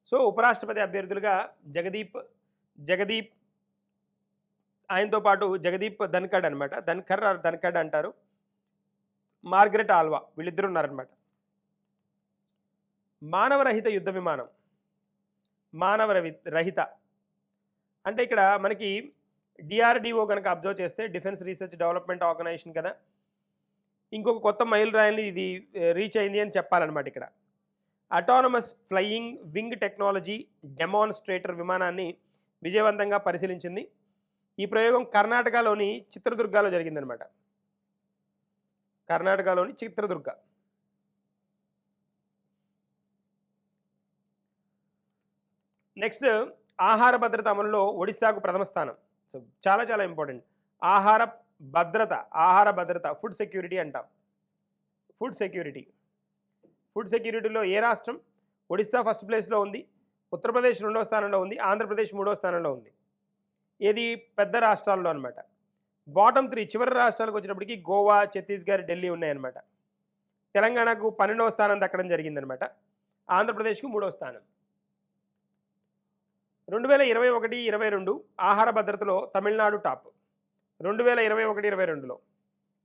సో ఉపరాష్ట్రపతి అభ్యర్థులుగా జగదీప్ ఆయనతో పాటు జగదీప్ ధన్కడ్ అనమాట, ధన్కడ్ అంటారు, మార్గరెట్ ఆల్వా, వీళ్ళిద్దరు ఉన్నారనమాట. మానవరహిత యుద్ధ విమానం. మానవరహిత అంటే ఇక్కడ మనకి డిఆర్డిఓ కనుక అబ్జర్వ్ చేస్తే డిఫెన్స్ రీసెర్చ్ డెవలప్మెంట్ ఆర్గనైజేషన్ కదా, ఇంకొక కొత్త మైల్ రాయిని ఇది రీచ్ అయింది అని చెప్పాలన్నమాట. ఇక్కడ autonomous flying wing technology demonstrator విమానాన్ని విజయవంతంగా పరిశీలించింది. ఈ ప్రయోగం కర్ణాటకలోని చిత్రదుర్గలో జరిగిందనమాట. చిత్రదుర్గ. నెక్స్ట్, ఆహార భద్రత అమలులో ఒడిశాకు ప్రథమ స్థానం. సో చాలా చాలా ఇంపార్టెంట్. ఆహార భద్రత ఫుడ్ సెక్యూరిటీ అంటాం. ఫుడ్ సెక్యూరిటీలో ఏ రాష్ట్రం? ఒడిశా ఫస్ట్ ప్లేస్లో ఉంది, ఉత్తరప్రదేశ్ 2వ స్థానంలో ఉంది, ఆంధ్రప్రదేశ్ 3వ స్థానంలో ఉంది. ఏది పెద్ద రాష్ట్రాల్లో అనమాట. బాటమ్ 3 చివరి రాష్ట్రాలకు వచ్చినప్పటికి గోవా, ఛత్తీస్గఢ్, ఢిల్లీ ఉన్నాయన్నమాట. తెలంగాణకు 12వ స్థానం దక్కడం జరిగిందనమాట. ఆంధ్రప్రదేశ్కు 3వ స్థానం. 2021, 22 ఆహార భద్రతలో తమిళనాడు టాప్. 2021, 22లో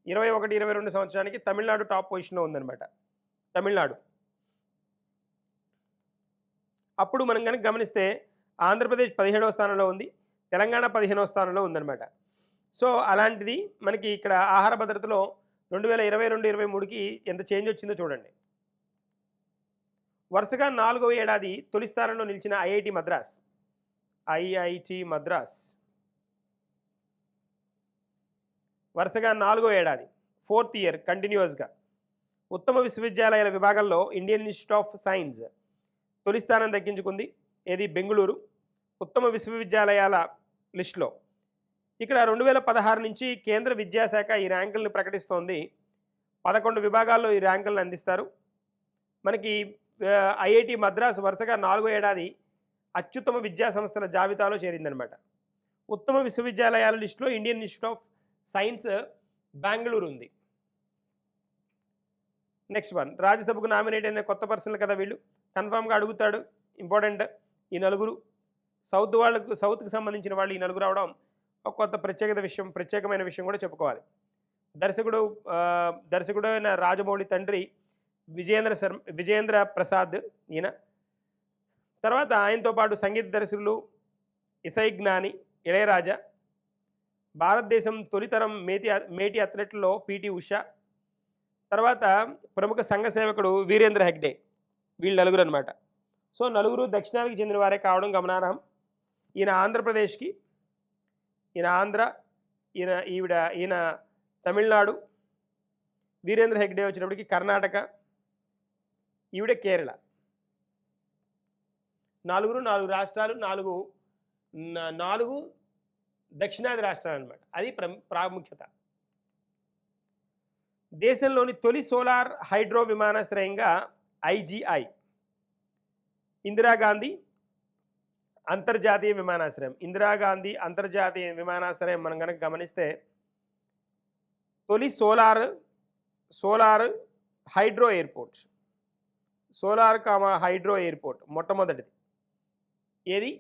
21, 22 సంవత్సరానికి తమిళనాడు టాప్ పొజిషన్లో ఉందన్నమాట. తమిళనాడు. అప్పుడు మనం కనుక గమనిస్తే ఆంధ్రప్రదేశ్ 17వ స్థానంలో ఉంది, తెలంగాణ 15వ స్థానంలో ఉందన్నమాట. సో అలాంటిది మనకి ఇక్కడ ఆహార భద్రతలో 2022, 23కి ఎంత చేంజ్ వచ్చిందో చూడండి. వరుసగా 4వ ఏడాది తొలి స్థానంలో నిలిచిన ఐఐటి మద్రాస్. వరుసగా 4వ ఏడాది 4th ఇయర్ కంటిన్యూస్గా ఉత్తమ విశ్వవిద్యాలయాల విభాగంలో ఇండియన్ ఇన్స్టిట్యూట్ ఆఫ్ సైన్స్ తొలి స్థానం దక్కించుకుంది. ఏది బెంగళూరు ఉత్తమ విశ్వవిద్యాలయాల లిస్టులో. ఇక్కడ 2016 నుంచి కేంద్ర విద్యాశాఖ ఈ ర్యాంకులను ప్రకటిస్తోంది. 11 విభాగాల్లో ఈ ర్యాంకులను అందిస్తారు. మనకి ఐఐటి మద్రాస్ వరుసగా 4వ ఏడాది అత్యుత్తమ విద్యా సంస్థల జాబితాలో చేరిందనమాట. ఉత్తమ విశ్వవిద్యాలయాల లిస్టులో Indian Institute of Science Bengaluru ఉంది. నెక్స్ట్ వన్, రాజ్యసభకు నామినేట్ అయిన కొత్త పర్సన్లు కదా వీళ్ళు, కన్ఫామ్గా అడుగుతాడు. ఇంపార్టెంట్. ఈ నలుగురు సౌత్కి సంబంధించిన వాళ్ళు ఈ నలుగురు అవడం ఒక కొత్త ప్రత్యేకమైన విషయం కూడా చెప్పుకోవాలి. దర్శకుడు అయిన రాజమౌళి తండ్రి విజయేంద్ర ప్రసాద్ ఈయన. తర్వాత ఆయనతో పాటు సంగీత దర్శకులు ఇసై జ్ఞాని, ఇళయరాజా. భారతదేశం తొలితరం మేటి అథ్లెట్లలో పిటి ఉషా. తర్వాత ప్రముఖ సంఘ సేవకుడు వీరేంద్ర హెగ్డే. వీళ్ళు నలుగురు అనమాట. సో నలుగురు దక్షిణాదికి చెందిన వారే కావడం గమనార్హం. ఈయన ఆంధ్రప్రదేశ్కి, ఈయన ఆంధ్ర, ఈయన తమిళనాడు. వీరేంద్ర హెగ్డే వచ్చినప్పటికి కర్ణాటక, ఈవిడ కేరళ. 4 రాష్ట్రాలు, 4 దక్షిణాది రాష్ట్రాలు అనమాట. అది ప్రాముఖ్యత. దేశంలోని తొలి సోలార్ హైడ్రో విమానాశ్రయంగా ఐజీఐ ఇందిరాగాంధీ అంతర్జాతీయ విమానాశ్రయం మనం కనుక గమనిస్తే తొలి సోలార్ హైడ్రో ఎయిర్పోర్ట్ మొట్టమొదటిది. ఏది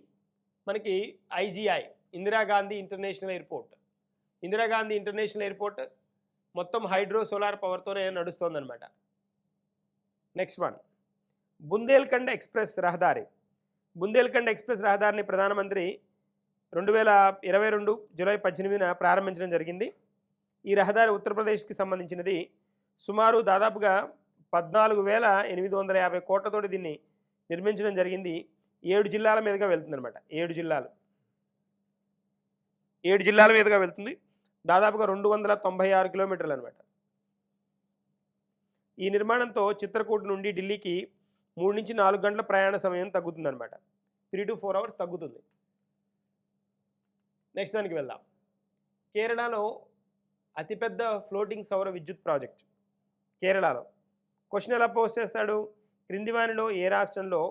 మనకి ఐజీఐ ఇందిరాగాంధీ ఇంటర్నేషనల్ ఎయిర్పోర్ట్ మొత్తం హైడ్రో సోలార్ పవర్తోనే నడుస్తోందనమాట. నెక్స్ట్ వన్, బుందేల్ఖండ్ ఎక్స్ప్రెస్ రహదారిని ప్రధానమంత్రి 2022 జూలై 18న ప్రారంభించడం జరిగింది. ఈ రహదారి ఉత్తరప్రదేశ్కి సంబంధించినది. సుమారు దాదాపుగా 14,850 కోట్లతోటి దీన్ని నిర్మించడం జరిగింది. 7 జిల్లాల మీదుగా వెళ్తుందన్నమాట. 7 జిల్లాల మీదుగా వెళ్తుంది. దాదాపుగా 296 కిలోమీటర్లు అనమాట. ఈ నిర్మాణంతో చిత్రకూట్ నుండి ఢిల్లీకి 3 నుంచి 4 గంటల ప్రయాణ సమయం తగ్గుతుందన్నమాట. 3 to 4 hours తగ్గుతుంది. నెక్స్ట్ దానికి వెళ్దాం. కేరళలో అతిపెద్ద ఫ్లోటింగ్ సౌర విద్యుత్ ప్రాజెక్ట్. కేరళలో క్వశ్చన్ ఎలా పోస్ట్ చేస్తాడు, క్రింది వానిలో ఏ రాష్ట్రంలో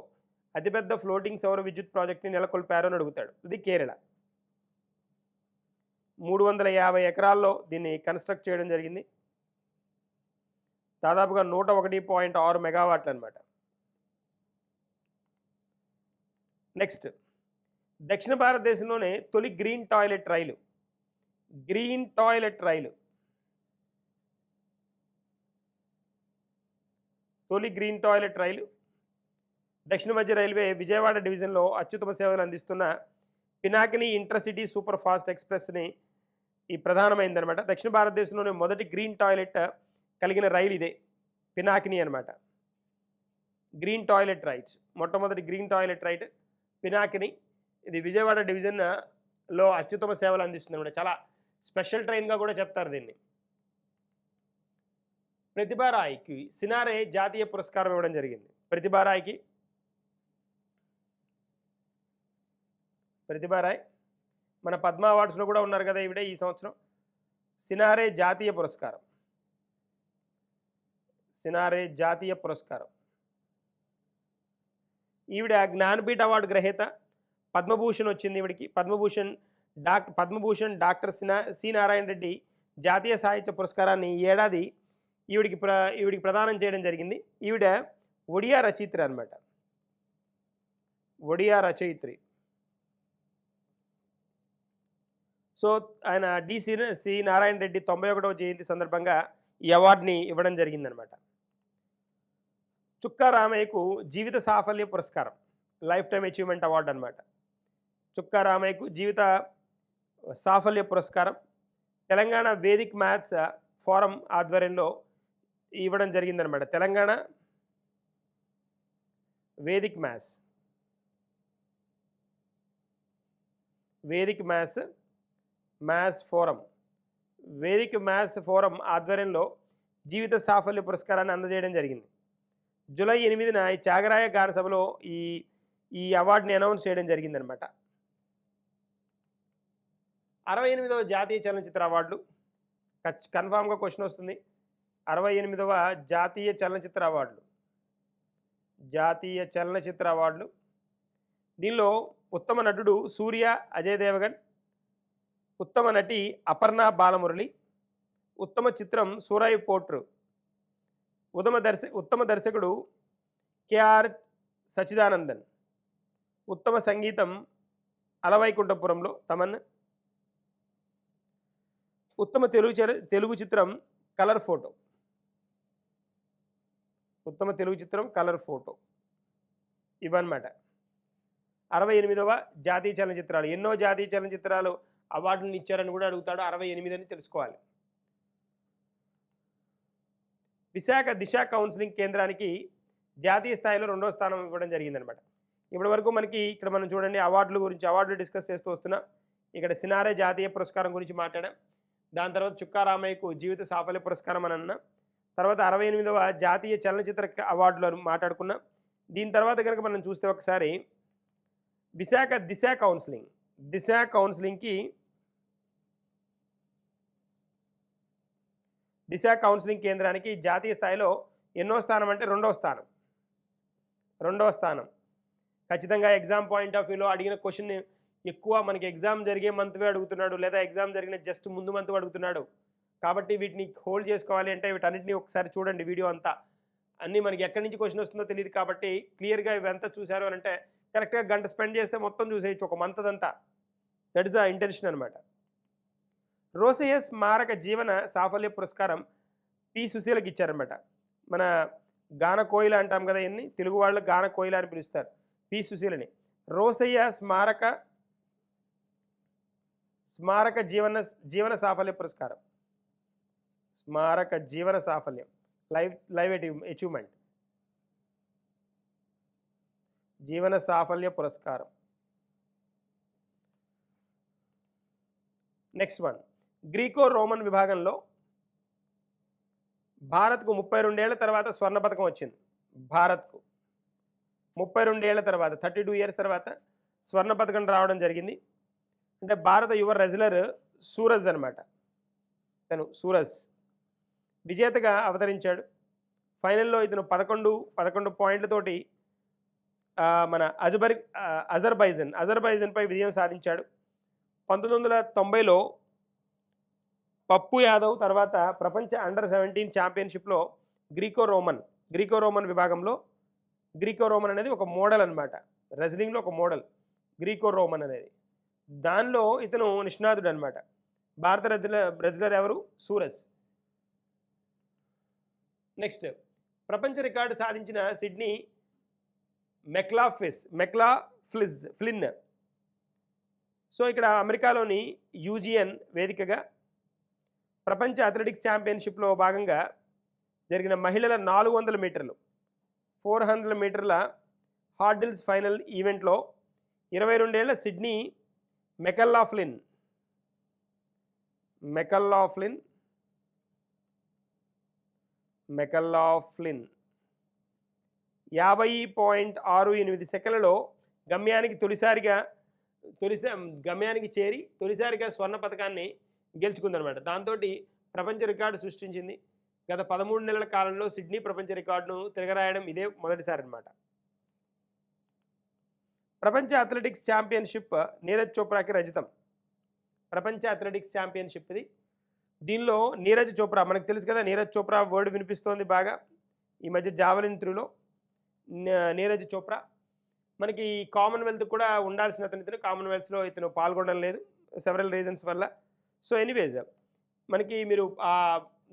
అతిపెద్ద ఫ్లోటింగ్ సౌర విద్యుత్ ప్రాజెక్ట్ని నెలకొల్పారో అని అడుగుతాడు. ఇది కేరళ. 350 ఎకరాల్లో దీన్ని కన్స్ట్రక్ట్ చేయడం జరిగింది. దాదాపుగా 101.6 మెగావాట్లు అనమాట. నెక్స్ట్, దక్షిణ భారతదేశంలోనే తొలి గ్రీన్ టాయిలెట్ రైలు దక్షిణ మధ్య రైల్వే విజయవాడ డివిజన్లో అత్యుత్తమ సేవలు అందిస్తున్న పినాకిని ఇంటర్సిటీ సూపర్ ఫాస్ట్ ఎక్స్ప్రెస్ని ఈ ప్రధానమైందనమాట. దక్షిణ భారతదేశంలోనే మొదటి గ్రీన్ టాయిలెట్ కలిగిన రైలు ఇదే, పినాకిని అనమాట. మొట్టమొదటి గ్రీన్ టాయిలెట్ రైట్ పినాకిని. ఇది విజయవాడ డివిజన్లో అత్యుత్తమ సేవలు అందిస్తుంది అనమాట. చాలా స్పెషల్ ట్రైన్గా కూడా చెప్తారు దీన్ని. ప్రతిభా రాయ్కి సినారే జాతీయ పురస్కారం ఇవ్వడం జరిగింది. ప్రతిభా రాయ్ మన పద్మ అవార్డ్స్లో కూడా ఉన్నారు కదా ఈవిడ ఈ సంవత్సరం. సినారే జాతీయ పురస్కారం. ఈవిడ జ్ఞానపీఠ అవార్డు గ్రహీత. పద్మభూషణ్ వచ్చింది ఈవిడికి. పద్మభూషణ్ పద్మభూషణ్ డాక్టర్ సి నారాయణ రెడ్డి జాతీయ సాహిత్య పురస్కారాన్ని ఈ ఏడాది ఈవిడికి ప్రదానం చేయడం జరిగింది. ఈవిడ ఒడియా రచయిత్రి అనమాట. ఒడియా రచయిత్రి. సో ఆయన సి నారాయణ రెడ్డి 91వ జయంతి సందర్భంగా ఈ అవార్డుని ఇవ్వడం జరిగిందనమాట. చుక్కా రామయ్యకు జీవిత సాఫల్య పురస్కారం, లైఫ్ టైమ్ అచీవ్మెంట్ అవార్డు అనమాట. చుక్కా రామయ్యకు జీవిత సాఫల్య పురస్కారం తెలంగాణ వేదిక్ మ్యాథ్స్ ఫోరం ఆధ్వర్యంలో ఇవ్వడం జరిగిందనమాట. తెలంగాణ వేదిక్ మ్యాథ్స్ ఫోరం ఆధ్వర్యంలో జీవిత సాఫల్య పురస్కారాన్ని అందజేయడం జరిగింది. జూలై 8న ఈ త్యాగరాయ గాన సభలో ఈ అవార్డుని అనౌన్స్ చేయడం జరిగిందనమాట. 68వ జాతీయ చలనచిత్ర అవార్డులు, కన్ఫామ్గా క్వశ్చన్ వస్తుంది. 68వ జాతీయ చలనచిత్ర అవార్డులు. దీనిలో ఉత్తమ నటుడు సూర్య, అజయ్ దేవగన్. ఉత్తమ నటి అపర్ణ బాలమురళి. ఉత్తమ చిత్రం సూరయ్ పోట్రు. ఉత్తమ దర్శకుడు కేఆర్ సచిదానందన్. ఉత్తమ సంగీతం అలవైకుంఠపురంలో తమన్. ఉత్తమ తెలుగు చిత్రం కలర్ ఫోటో. ఇవన్నమాట 68వ జాతీయ చలనచిత్రాలు. ఎన్నో జాతీయ చలనచిత్రాలు అవార్డులను ఇచ్చారని కూడా అడుగుతాడు. 68 అని తెలుసుకోవాలి. విశాఖ దిశ కౌన్సిలింగ్ కేంద్రానికి జాతీయ స్థాయిలో 2వ స్థానం ఇవ్వడం జరిగిందనమాట. ఇప్పటి వరకు మనకి ఇక్కడ మనం చూడండి అవార్డులు డిస్కస్ చేస్తూ వస్తున్నాం. ఇక్కడ సినారే జాతీయ పురస్కారం గురించి మాట్లాడాం. దాని తర్వాత చుక్కా రామయ్యకు జీవిత సాఫల్య పురస్కారం అని అన్నా. తర్వాత 68వ జాతీయ చలనచిత్ర అవార్డులను మాట్లాడుకున్నాం. దీని తర్వాత కనుక మనం చూస్తే ఒకసారి విశాఖ దిశ కౌన్సిలింగ్ కేంద్రానికి జాతీయ స్థాయిలో ఎన్నో స్థానం అంటే 2వ స్థానం. ఖచ్చితంగా ఎగ్జామ్ పాయింట్ ఆఫ్ వ్యూలో అడిగిన క్వశ్చన్ ఎక్కువ మనకి ఎగ్జామ్ జరిగే మంత్వే అడుగుతున్నాడు, లేదా ఎగ్జామ్ జరిగిన జస్ట్ ముందు మంత్ అడుగుతున్నాడు. కాబట్టి వీటిని హోల్డ్ చేసుకోవాలి అంటే వీటన్నిటిని ఒకసారి చూడండి. వీడియో అంతా అన్నీ మనకి ఎక్కడి నుంచి క్వశ్చన్ వస్తుందో తెలియదు. కాబట్టి క్లియర్గా ఇవంతా చూశారు అని అంటే కరెక్ట్గా గంట స్పెండ్ చేస్తే మొత్తం చూసేయచ్చు ఒక మంత్ అంతా. దట్ ఇస్ ద ఇంటెన్షన్ అనమాట. రోసయ్య స్మారక జీవన సాఫల్య పురస్కారం పి సుశీలకి ఇచ్చారనమాట. మన గాన కోయిల అంటాం కదా, ఎన్ని తెలుగు వాళ్ళు గాన కోయిల అని పిలుస్తారు పి సుశీలని. రోసయ్య స్మారక జీవన సాఫల్య పురస్కారం. స్మారక జీవన సాఫల్యం, లైవ్ అచీవ్మెంట్, జీవన సాఫల్య పురస్కారం. నెక్స్ట్ వన్, గ్రీకో రోమన్ విభాగంలో భారత్కు 32 ఏళ్ల తర్వాత స్వర్ణ పథకం వచ్చింది. భారత్కు 32 ఏళ్ల తర్వాత 32 ఇయర్స్ తర్వాత స్వర్ణ పథకం రావడం జరిగింది. అంటే భారత యువ రెజ్లర్ సూరజ్ అనమాట. తను సూరజ్ విజేతగా అవతరించాడు. ఫైనల్లో ఇతను 11 పాయింట్లతోటి మన అజర్బైజన్పై విజయం సాధించాడు. 1990లో పప్పు యాదవ్ తర్వాత ప్రపంచ అండర్-17 ఛాంపియన్షిప్లో గ్రీకో రోమన్ విభాగంలో, గ్రీకో రోమన్ అనేది ఒక మోడల్ అనమాట, రెజ్లింగ్లో ఒక మోడల్ గ్రీకో రోమన్ అనేది. దానిలో ఇతను నిష్ణాతుడు అనమాట. భారత రెజ్లర్ ఎవరు? సూరజ్. నెక్స్ట్, ప్రపంచ రికార్డు సాధించిన సిడ్నీ మెక్లాఫ్లిన్. సో ఇక్కడ అమెరికాలోని యూజియన్ వేదికగా ప్రపంచ అథ్లెటిక్స్ ఛాంపియన్షిప్లో భాగంగా జరిగిన మహిళల 400 మీటర్లు 400 మీటర్ల హార్డిల్స్ ఫైనల్ ఈవెంట్లో 22 ఏళ్ల సిడ్నీ మెకల్లాఫ్లిన్ 50.68 సెకన్లలో గమ్యానికి చేరి తొలిసారిగా స్వర్ణ పథకాన్ని గెలుచుకుందనమాట. దాంతో ప్రపంచ రికార్డు సృష్టించింది. గత 13 నెలల కాలంలో సిడ్నీ ప్రపంచ రికార్డును తిరగరాయడం ఇదే మొదటిసారి అనమాట. ప్రపంచ అథ్లెటిక్స్ ఛాంపియన్షిప్ నీరజ్ చోప్రాకి రజతం. ప్రపంచ అథ్లెటిక్స్ ఛాంపియన్షిప్ ఇది. దీనిలో నీరజ్ చోప్రా, మనకు తెలుసు కదా, నీరజ్ చోప్రా వర్డ్ వినిపిస్తోంది బాగా ఈ మధ్య జావలిన్ త్రోలో. నీరజ్ చోప్రా మనకి కామన్వెల్త్ కూడా ఉండాల్సిన ఇతను కామన్వెల్త్స్లో ఇతను పాల్గొనడం లేదు సెవరల్ రీజన్స్ వల్ల. సో ఎనీవేస్ మనకి మీరు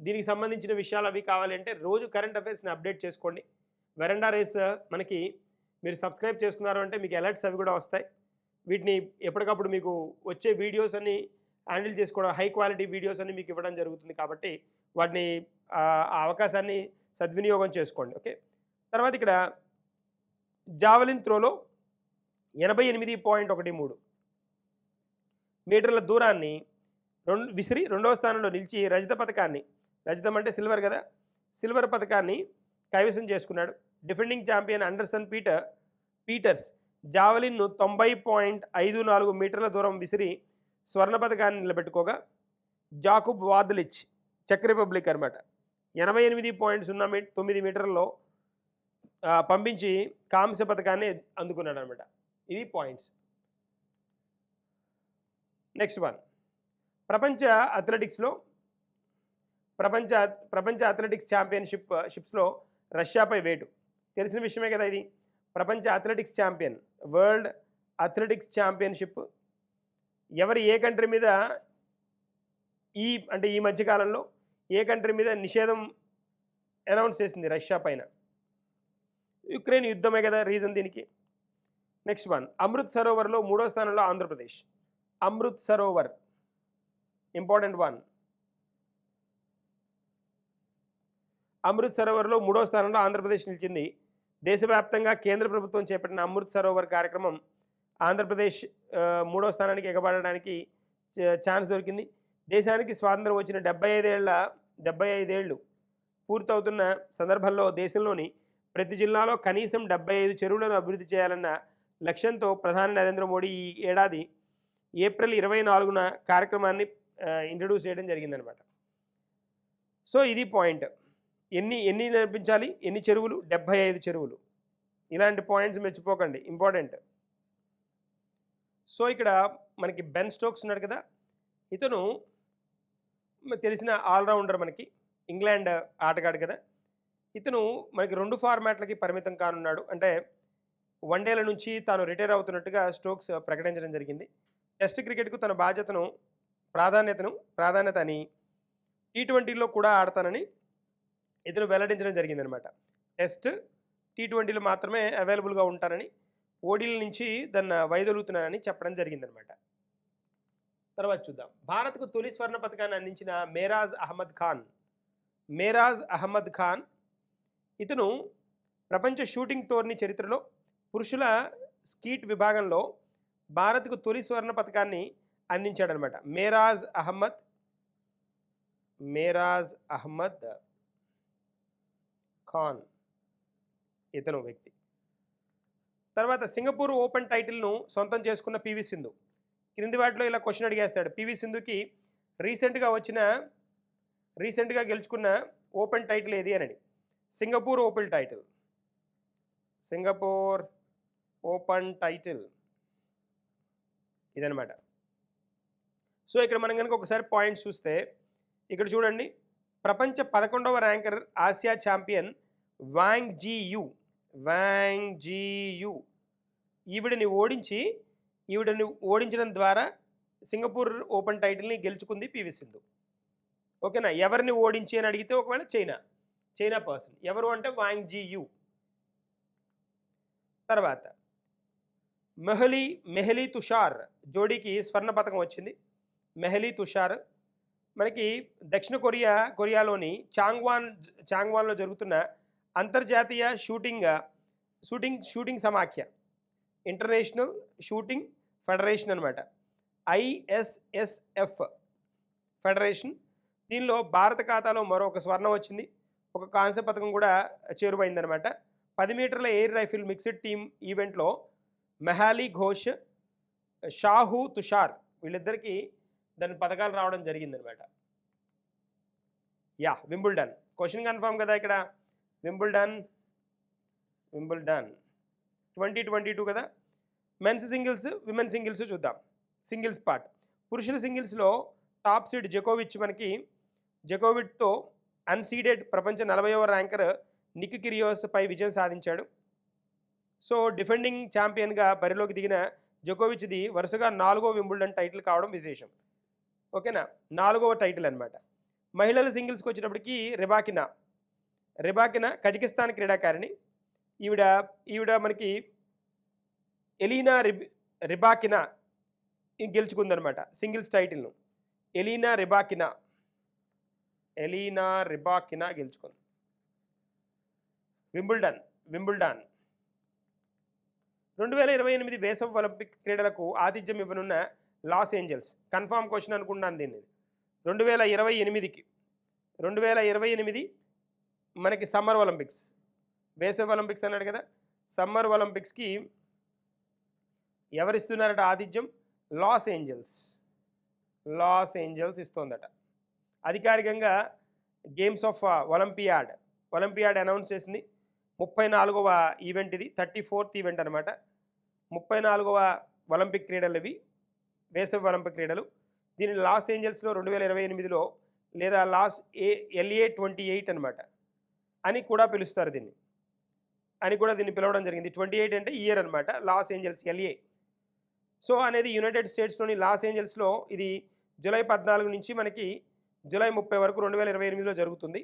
దీనికి సంబంధించిన విషయాలు అవి కావాలంటే రోజు కరెంట్ అఫైర్స్ని అప్డేట్ చేసుకోండి. వెరండా రేస్ మనకి మీరు సబ్స్క్రైబ్ చేసుకున్నారు అంటే మీకు అలర్ట్స్ అవి కూడా వస్తాయి. వీటిని ఎప్పటికప్పుడు మీకు వచ్చే వీడియోస్ అన్ని హ్యాండిల్ చేసుకోవడం, హై క్వాలిటీ వీడియోస్ అన్ని మీకు ఇవ్వడం జరుగుతుంది. కాబట్టి వాటిని ఆ అవకాశాన్ని సద్వినియోగం చేసుకోండి. ఓకే, తర్వాత ఇక్కడ జావలిన్ త్రోలో 88.13 మీటర్ల దూరాన్ని విసిరి రెండవ స్థానంలో నిలిచి రజతం అంటే సిల్వర్ కదా, సిల్వర్ పథకాన్ని కైవసం చేసుకున్నాడు. డిఫెండింగ్ ఛాంపియన్ అండర్సన్ పీటర్స్ జావలిన్ను 90.54 మీటర్ల దూరం విసిరి స్వర్ణ పథకాన్ని నిలబెట్టుకోగా, జాకుబ్ వాద్లిచ్ చెక్ రిపబ్లిక్ అనమాట 88.09 మీటర్లలో పంపించి కాంస్య పథకాన్ని అందుకున్నాడు అనమాట. ఇది పాయింట్స్. నెక్స్ట్ వన్, ప్రపంచ అథ్లెటిక్స్ ఛాంపియన్షిప్స్లో రష్యాపై వేటు. తెలిసిన విషయమే కదా ఇది. ప్రపంచ athletics champion, world athletics championship ఎవరు ఏ కంట్రీ మీద ఈ మధ్యకాలంలో ఏ కంట్రీ మీద నిషేధం అనౌన్స్ చేసింది? రష్యా పైన. యుక్రెయిన్ యుద్ధమే కదా రీజన్ దీనికి. నెక్స్ట్ వన్, అమృత్ సరోవర్లో 3వ స్థానంలో ఆంధ్రప్రదేశ్. Amrit Sarovar important one. అమృత్ సరోవర్లో 3వ స్థానంలో ఆంధ్రప్రదేశ్ నిలిచింది. దేశవ్యాప్తంగా కేంద్ర ప్రభుత్వం చేపట్టిన అమృత్ సరోవర్ కార్యక్రమం ఆంధ్రప్రదేశ్ 3వ స్థానానికి ఎగబడడానికి ఛాన్స్ దొరికింది. దేశానికి స్వాతంత్రం వచ్చిన 75 ఏళ్ళు పూర్తవుతున్న సందర్భంలో దేశంలోని ప్రతి జిల్లాలో కనీసం 75 చెరువులను అభివృద్ధి చేయాలన్న లక్ష్యంతో ప్రధాని నరేంద్ర మోడీ ఈ ఏడాది ఏప్రిల్ 24న కార్యక్రమాన్ని ఇంట్రడ్యూస్ చేయడం జరిగిందనమాట. సో ఇది పాయింట్. ఎన్ని నిర్మించాలి, ఎన్ని చెరువులు? 75 చెరువులు. ఇలాంటి పాయింట్స్ మర్చిపోకండి, ఇంపార్టెంట్. సో ఇక్కడ మనకి బెన్ స్టోక్స్ ఉన్నాడు కదా, ఇతను తెలిసిన ఆల్రౌండర్, మనకి ఇంగ్లాండ్ ఆటగాడు కదా. ఇతను మనకి 2 ఫార్మాట్లకి పరిమితం కానున్నాడు. అంటే వన్డేల నుంచి తాను రిటైర్ అవుతున్నట్టుగా స్టోక్స్ ప్రకటించడం జరిగింది. టెస్ట్ క్రికెట్కు తన ప్రాధాన్యత అని T20లో కూడా ఆడతానని ఇతను వెల్లడించడం జరిగిందనమాట. టెస్ట్ T20లో మాత్రమే అవైలబుల్గా ఉంటానని, ఓడీల నుంచి దాన్ని వైదొలుగుతున్నానని చెప్పడం జరిగిందనమాట. తర్వాత చూద్దాం, భారత్కు తొలి స్వర్ణ పథకాన్ని అందించిన మేరాజ్ అహ్మద్ ఖాన్ ఇతను ప్రపంచ షూటింగ్ టోర్నీ చరిత్రలో పురుషుల స్కీట్ విభాగంలో భారత్కు తొలి స్వర్ణ పథకాన్ని అందించాడనమాట. మేరాజ్ అహ్మద్ ఖాన్ ఇతను వ్యక్తి. తర్వాత సింగపూర్ ఓపెన్ టైటిల్ను సొంతం చేసుకున్న పివి సింధు. క్రింది వాటిలో ఇలా క్వశ్చన్ అడిగేస్తాడు. పివి సింధుకి రీసెంట్గా గెలుచుకున్న ఓపెన్ టైటిల్ ఏది అని. సింగపూర్ ఓపెన్ టైటిల్ ఇదనమాట. సో ఇక్కడ మనం కనుక ఒకసారి పాయింట్స్ చూస్తే ఇక్కడ చూడండి, ప్రపంచ 11వ ర్యాంకర్ ఆసియా ఛాంపియన్ వాంగ్ జీయు ఈవిడని ఓడించడం ద్వారా సింగపూర్ ఓపెన్ టైటిల్ని గెలుచుకుంది పివి సింధు. ఓకేనా. ఎవరిని ఓడించి అని అడిగితే ఒకవేళ చైనా పర్సన్. ఎవరు అంటే వాంగ్ జీయు. తర్వాత మెహలీ తుషార్ జోడీకి స్వర్ణ పథకం వచ్చింది. మెహలీ తుషార్ మనకి దక్షిణ కొరియాలోని చాంగ్వాన్లో జరుగుతున్న అంతర్జాతీయ షూటింగ్ సమాఖ్య, ఇంటర్నేషనల్ షూటింగ్ ఫెడరేషన్ అనమాట, ISSF ఫెడరేషన్. దీనిలో భారత ఖాతాలో మరొక స్వర్ణం వచ్చింది. ఒక కాంస్య పథకం కూడా చేరువైందనమాట. 10 మీటర్ల ఎయిర్ రైఫిల్ మిక్స్డ్ టీమ్ ఈవెంట్లో మెహాలీ ఘోష్, షాహు తుషార్ వీళ్ళిద్దరికీ దాని పథకాలు రావడం జరిగిందనమాట. వింబుల్డన్ క్వశ్చన్ కన్ఫర్మ్ కదా ఇక్కడ. వింబుల్డన్ 2022 కదా. మెన్స్ సింగిల్స్, విమెన్ సింగిల్స్ చూద్దాం. Singles part. పురుషుల సింగిల్స్లో టాప్ సీడ్ జకోవిచ్తో అన్సీడెడ్ ప్రపంచ 40వ ర్యాంకర్ నిక్ కిరియోస్పై విజయం సాధించాడు. సో డిఫెండింగ్ ఛాంపియన్గా బరిలోకి దిగిన జకోవిచ్ది వరుసగా 4వ వింబుల్డన్ టైటిల్ కావడం విశేషం. ఓకేనా, 4వ టైటిల్ అనమాట. మహిళల సింగిల్స్కి వచ్చేటప్పటికి రిబాకినా కజకిస్తాన్ క్రీడాకారిణి. ఈవిడ మనకి ఎలీనా రిబాకినా గెలుచుకుందనమాట సింగిల్స్ టైటిల్ను. ఎలీనా రిబాకినా గెలుచుకుంది. వింబుల్డాన్ 2028 వేసవి ఒలింపిక్ క్రీడలకు ఆతిథ్యం ఇవ్వనున్న లాస్ ఏంజల్స్. కన్ఫామ్ క్వశ్చన్ అనుకున్నాను దీన్ని. 2028 మనకి సమ్మర్ ఒలింపిక్స్, వేసవి ఒలింపిక్స్ అన్నాడు కదా, సమ్మర్ ఒలింపిక్స్కి ఎవరిస్తున్నారట ఆతిథ్యం? లాస్ ఏంజల్స్ ఇస్తోందట. అధికారికంగా గేమ్స్ ఆఫ్ ఒలింపియాడ్ అనౌన్స్ చేసింది. 34వ ఈవెంట్ ఇది, 34th ఈవెంట్ అనమాట. 34వ ఒలింపిక్ క్రీడలు ఇవి, వేసవి ఒలింపిక్ క్రీడలు. దీన్ని లాస్ ఏంజల్స్లో 2028లో లేదా LA28 అనమాట అని కూడా పిలుస్తారు. దీన్ని పిలవడం జరిగింది. 28 అంటే ఇయర్ అనమాట, లాస్ ఏంజల్స్ LA. సో అనేది యునైటెడ్ స్టేట్స్లోని లాస్ ఏంజల్స్లో ఇది జూలై 14 నుంచి మనకి జూలై 30 వరకు 2028లో జరుగుతుంది.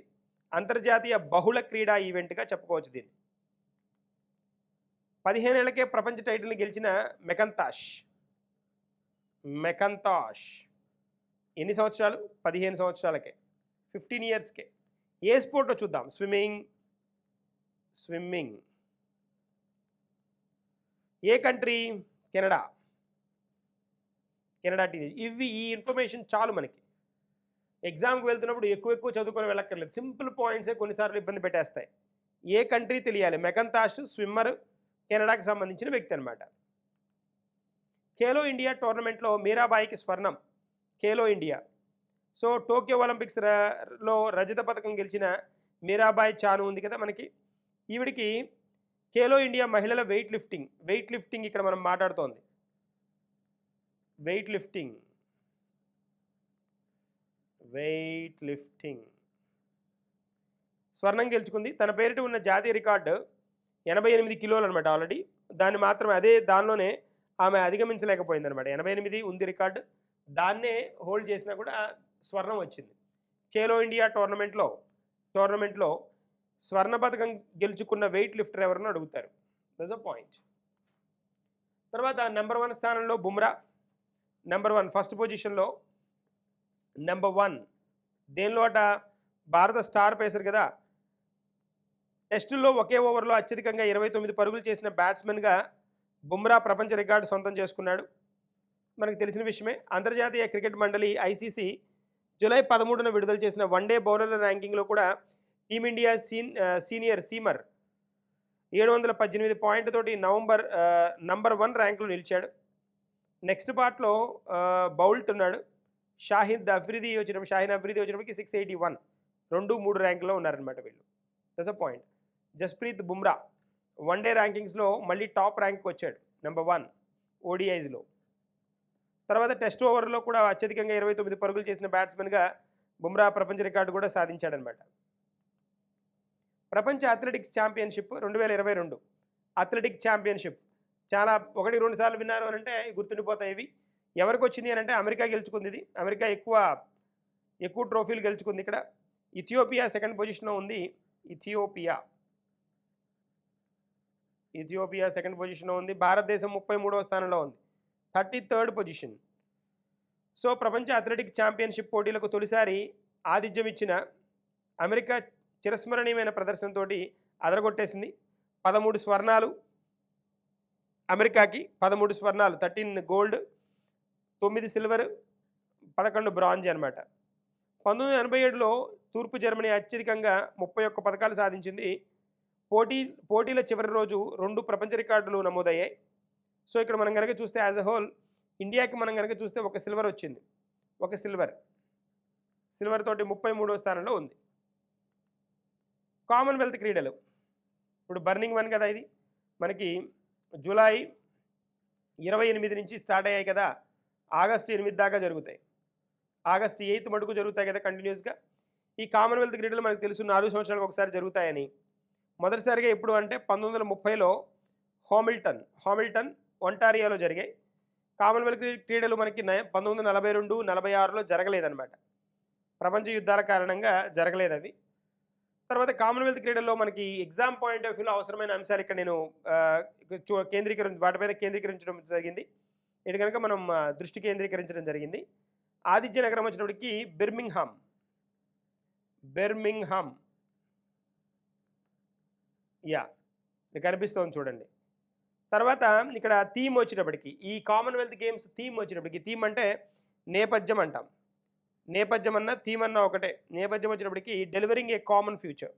అంతర్జాతీయ బహుళ క్రీడా ఈవెంట్గా చెప్పుకోవచ్చు దీన్ని. 15 ఏళ్లకే ప్రపంచ టైటిల్ని గెలిచిన మెకంతాష్ ఎన్ని సంవత్సరాలు? 15 సంవత్సరాలకే, 15 ఇయర్స్కే. ఏ స్పోర్ట్లో చూద్దాం? స్విమ్మింగ్. ఏ కంట్రీ? Canada teenage. ఈ ఇన్ఫర్మేషన్ చాలు మనకి. ఎగ్జామ్కి వెళ్తున్నప్పుడు ఎక్కువ చదువుకొని వెళ్ళక్కర్లేదు. సింపుల్ పాయింట్సే కొన్నిసార్లు ఇబ్బంది పెట్టేస్తాయి. ఏ కంట్రీ తెలియాలి. మెకంతాష్ స్విమ్మర్, కెనడాకి సంబంధించిన వ్యక్తి అనమాట. ఖేలో ఇండియా టోర్నమెంట్లో మీరాబాయికి స్వర్ణం. ఖేలో ఇండియా. సో టోక్యో ఒలింపిక్స్లో రజత పథకం గెలిచిన మీరాబాయి చాను ఉంది కదా మనకి. ఈవిడికి ఖేలో ఇండియా మహిళల వెయిట్ లిఫ్టింగ్ ఇక్కడ మనం మాట్లాడుతోంది. వెయిట్ లిఫ్టింగ్ స్వర్ణం గెలుచుకుంది. తన పేరిట ఉన్న జాతీయ రికార్డు 88 కిలోలు అనమాట. ఆల్రెడీ దానిలోనే ఆమె అధిగమించలేకపోయింది అనమాట. 88 ఉంది రికార్డు, దాన్నే హోల్డ్ చేసినా కూడా స్వర్ణం వచ్చింది. ఖేలో ఇండియా టోర్నమెంట్లో స్వర్ణ పథకం గెలుచుకున్న వెయిట్ లిఫ్టర్ ఎవరని అడుగుతారు. That's a point. తర్వాత నెంబర్ 1 స్థానంలో బుమ్రా. నెంబర్ 1 ఫస్ట్ పొజిషన్లో నెంబర్ 1 దేనిలో అట? భారత స్టార్ పేసర్ కదా. టెస్టుల్లో ఒకే ఓవర్లో అత్యధికంగా 29 పరుగులు చేసిన బ్యాట్స్మెన్గా బుమ్రా ప్రపంచ రికార్డు సొంతం చేసుకున్నాడు. మనకు తెలిసిన విషయమే. అంతర్జాతీయ క్రికెట్ మండలి ICC జూలై 13న విడుదల చేసిన వన్డే బౌలర్ల ర్యాంకింగ్లో కూడా టీమిండియా సీనియర్ సీమర్ 718 పాయింట్లతోటి నంబర్ 1 ర్యాంకులో నిలిచాడు. నెక్స్ట్ పార్ట్లో బౌల్ట్ ఉన్నాడు. షాహిన్ అఫ్రిది వచ్చేటప్పటికి 681, 2-3 ర్యాంకులో ఉన్నారనమాట వీళ్ళు. That's a point. Jasprit Bumrah one day ర్యాంకింగ్స్లో మళ్ళీ టాప్ ర్యాంక్కి వచ్చాడు, నెంబర్ 1 ODIస్లో. తర్వాత టెస్ట్ ఓవర్లో కూడా అత్యధికంగా 29 పరుగులు చేసిన బ్యాట్స్మెన్గా బుమ్రా ప్రపంచ రికార్డు కూడా సాధించాడనమాట. ప్రపంచ అథ్లెటిక్స్ ఛాంపియన్షిప్ 2022 అథ్లెటిక్ ఛాంపియన్షిప్ చాలా 1-2 సార్లు విన్నారు అని అంటే గుర్తుండిపోతాయి ఇవి. ఎవరికి వచ్చింది అని అంటే అమెరికా గెలుచుకుంది. ఇది అమెరికా ఎక్కువ ట్రోఫీలు గెలుచుకుంది. ఇక్కడ ఇథియోపియా సెకండ్ పొజిషన్లో ఉంది. ఇథియోపియా సెకండ్ పొజిషన్లో ఉంది. భారతదేశం 33వ స్థానంలో ఉంది, 33rd పొజిషన్. సో ప్రపంచ అథ్లెటిక్ ఛాంపియన్షిప్ పోటీలకు తొలిసారి ఆతిథ్యం ఇచ్చిన అమెరికా చిరస్మరణీయమైన ప్రదర్శనతో అదరగొట్టేసింది. 13 స్వర్ణాలు అమెరికాకి, 13 స్వర్ణాలు, 13 గోల్డ్, 9 సిల్వర్, 11 బ్రాంజ్ అనమాట. 1987లో తూర్పు జర్మనీ అత్యధికంగా 31 పథకాలు సాధించింది. పోటీల చివరి రోజు 2 ప్రపంచ రికార్డులు నమోదయ్యాయి. సో ఇక్కడ మనం కనుక చూస్తే యాజ్ అ హోల్ ఇండియాకి మనం కనుక చూస్తే 1 సిల్వర్ వచ్చింది. 1 సిల్వర్ తోటి 33వ స్థానంలో ఉంది. కామన్వెల్త్ క్రీడలు ఇప్పుడు బర్నింగ్ 1 కదా. ఇది మనకి జూలై 28 నుంచి స్టార్ట్ అయ్యాయి కదా. ఆగస్టు 8 దాకా జరుగుతాయి. ఆగస్టు 8 మటుకు జరుగుతాయి కదా కంటిన్యూస్గా. ఈ కామన్వెల్త్ క్రీడలు మనకు తెలుసు 4 సంవత్సరాలకు ఒకసారి జరుగుతాయని. మొదటిసారిగా ఎప్పుడు అంటే 1930లో హామిల్టన్ ఒంటారియోలో జరిగాయి. కామన్వెల్త్ క్రీడలు మనకి 1942, 46లో జరగలేదన్నమాట. ప్రపంచ యుద్ధాల కారణంగా జరగలేదు అవి. తర్వాత కామన్వెల్త్ క్రీడల్లో మనకి ఎగ్జామ్ పాయింట్ ఆఫ్ వ్యూలో అవసరమైన అంశాలు ఇక్కడ నేను వాటిపైన కేంద్రీకరించడం జరిగింది. ఇటు కనుక మనం దృష్టి కేంద్రీకరించడం జరిగింది. ఆతిథ్య నగరం వచ్చినప్పటికి బెర్మింగ్హామ్ యా మీకు కనిపిస్తోంది చూడండి. తర్వాత ఇక్కడ థీమ్ వచ్చేటప్పటికి ఈ కామన్వెల్త్ గేమ్స్ థీమ్ వచ్చేటప్పటికి, థీమ్ అంటే నేపథ్యం అంటాం. నేపథ్యం అన్న థీమ్ అన్న ఒకటే. నేపథ్యం వచ్చేటప్పటికి delivering a common future.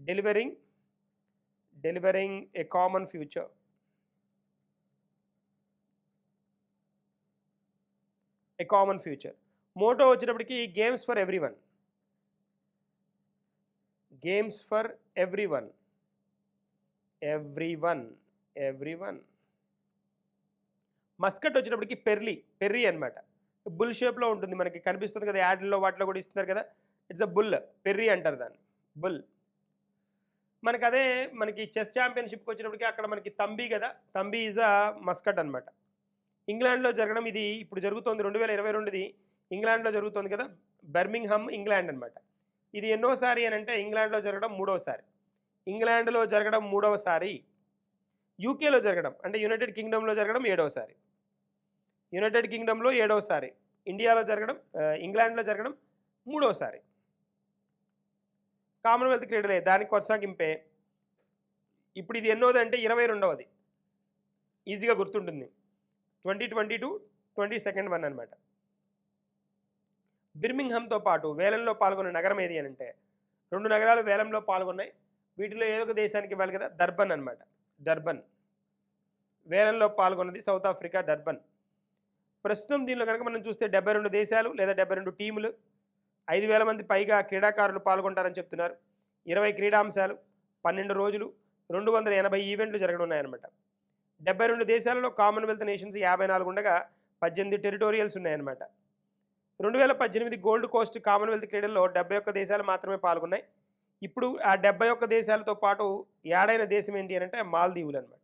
Delivering a common future. A common future. Motto వచ్చేటప్పటికి games for everyone. Games for everyone. Mascot వచ్చేటప్పటికి పెర్రీ అనమాట. బుల్ షేప్లో ఉంటుంది, మనకి కనిపిస్తుంది కదా యాడ్లో వాటిలో కూడా ఇస్తున్నారు కదా. ఇట్స్ అ బుల్, పెర్రీ అంటారు దాన్ని, బుల్. మనకి చెస్ ఛాంపియన్షిప్కి వచ్చినప్పటికి అక్కడ మనకి తంబీ కదా, తంబీ ఈజ్ అ మస్కట్ అనమాట. ఇంగ్లాండ్లో జరగడం ఇది ఇప్పుడు జరుగుతోంది 2022 ఇంగ్లాండ్లో జరుగుతోంది కదా, బర్మింగ్హామ్ ఇంగ్లాండ్ అనమాట. ఇది ఎన్నోసారి అని అంటే ఇంగ్లాండ్లో జరగడం మూడవసారి. ఇంగ్లాండ్లో జరగడం మూడవసారి. యూకేలో జరగడం అంటే యునైటెడ్ కింగ్డమ్లో జరగడం 7వసారి. యునైటెడ్ కింగ్డమ్లో 7వసారి. ఇండియాలో జరగడం ఇంగ్లాండ్లో జరగడం 3వసారి. కామన్వెల్త్ క్రీడలే దానికి కొనసాగింపే. ఇప్పుడు ఇది ఎన్నోది అంటే 22వది. ఈజీగా గుర్తుంటుంది. 2022 22nd వన్ అనమాట. బిర్మింగ్హామ్తో పాటు వేలంలో పాల్గొన్న నగరం ఏది అని అంటే 2 నగరాలు వేలంలో పాల్గొన్నాయి. వీటిలో ఏదో ఒక దేశానికి ఇవ్వాలి కదా, డర్బన్ అనమాట. డర్బన్ వేలంలో పాల్గొన్నది సౌత్ ఆఫ్రికా, డర్బన్. ప్రస్తుతం దీనిలో కనుక మనం చూస్తే 72 దేశాలు లేదా 72 టీములు, 5,000 మంది పైగా క్రీడాకారులు పాల్గొంటారని చెప్తున్నారు. 20 క్రీడాంశాలు, 12 రోజులు, 280 ఈవెంట్లు జరగనున్నాయన్నమాట. 72 దేశాలలో కామన్వెల్త్ నేషన్స్ 54 ఉండగా 18 టెరిటోరియల్స్ ఉన్నాయన్నమాట. 2018 గోల్డ్ కోస్ట్ కామన్వెల్త్ క్రీడల్లో 71 దేశాలు మాత్రమే పాల్గొన్నాయి. ఇప్పుడు ఆ 71 దేశాలతో పాటు యాడ్ అయిన దేశం ఏంటి అని అంటే మాల్దీవులు అనమాట.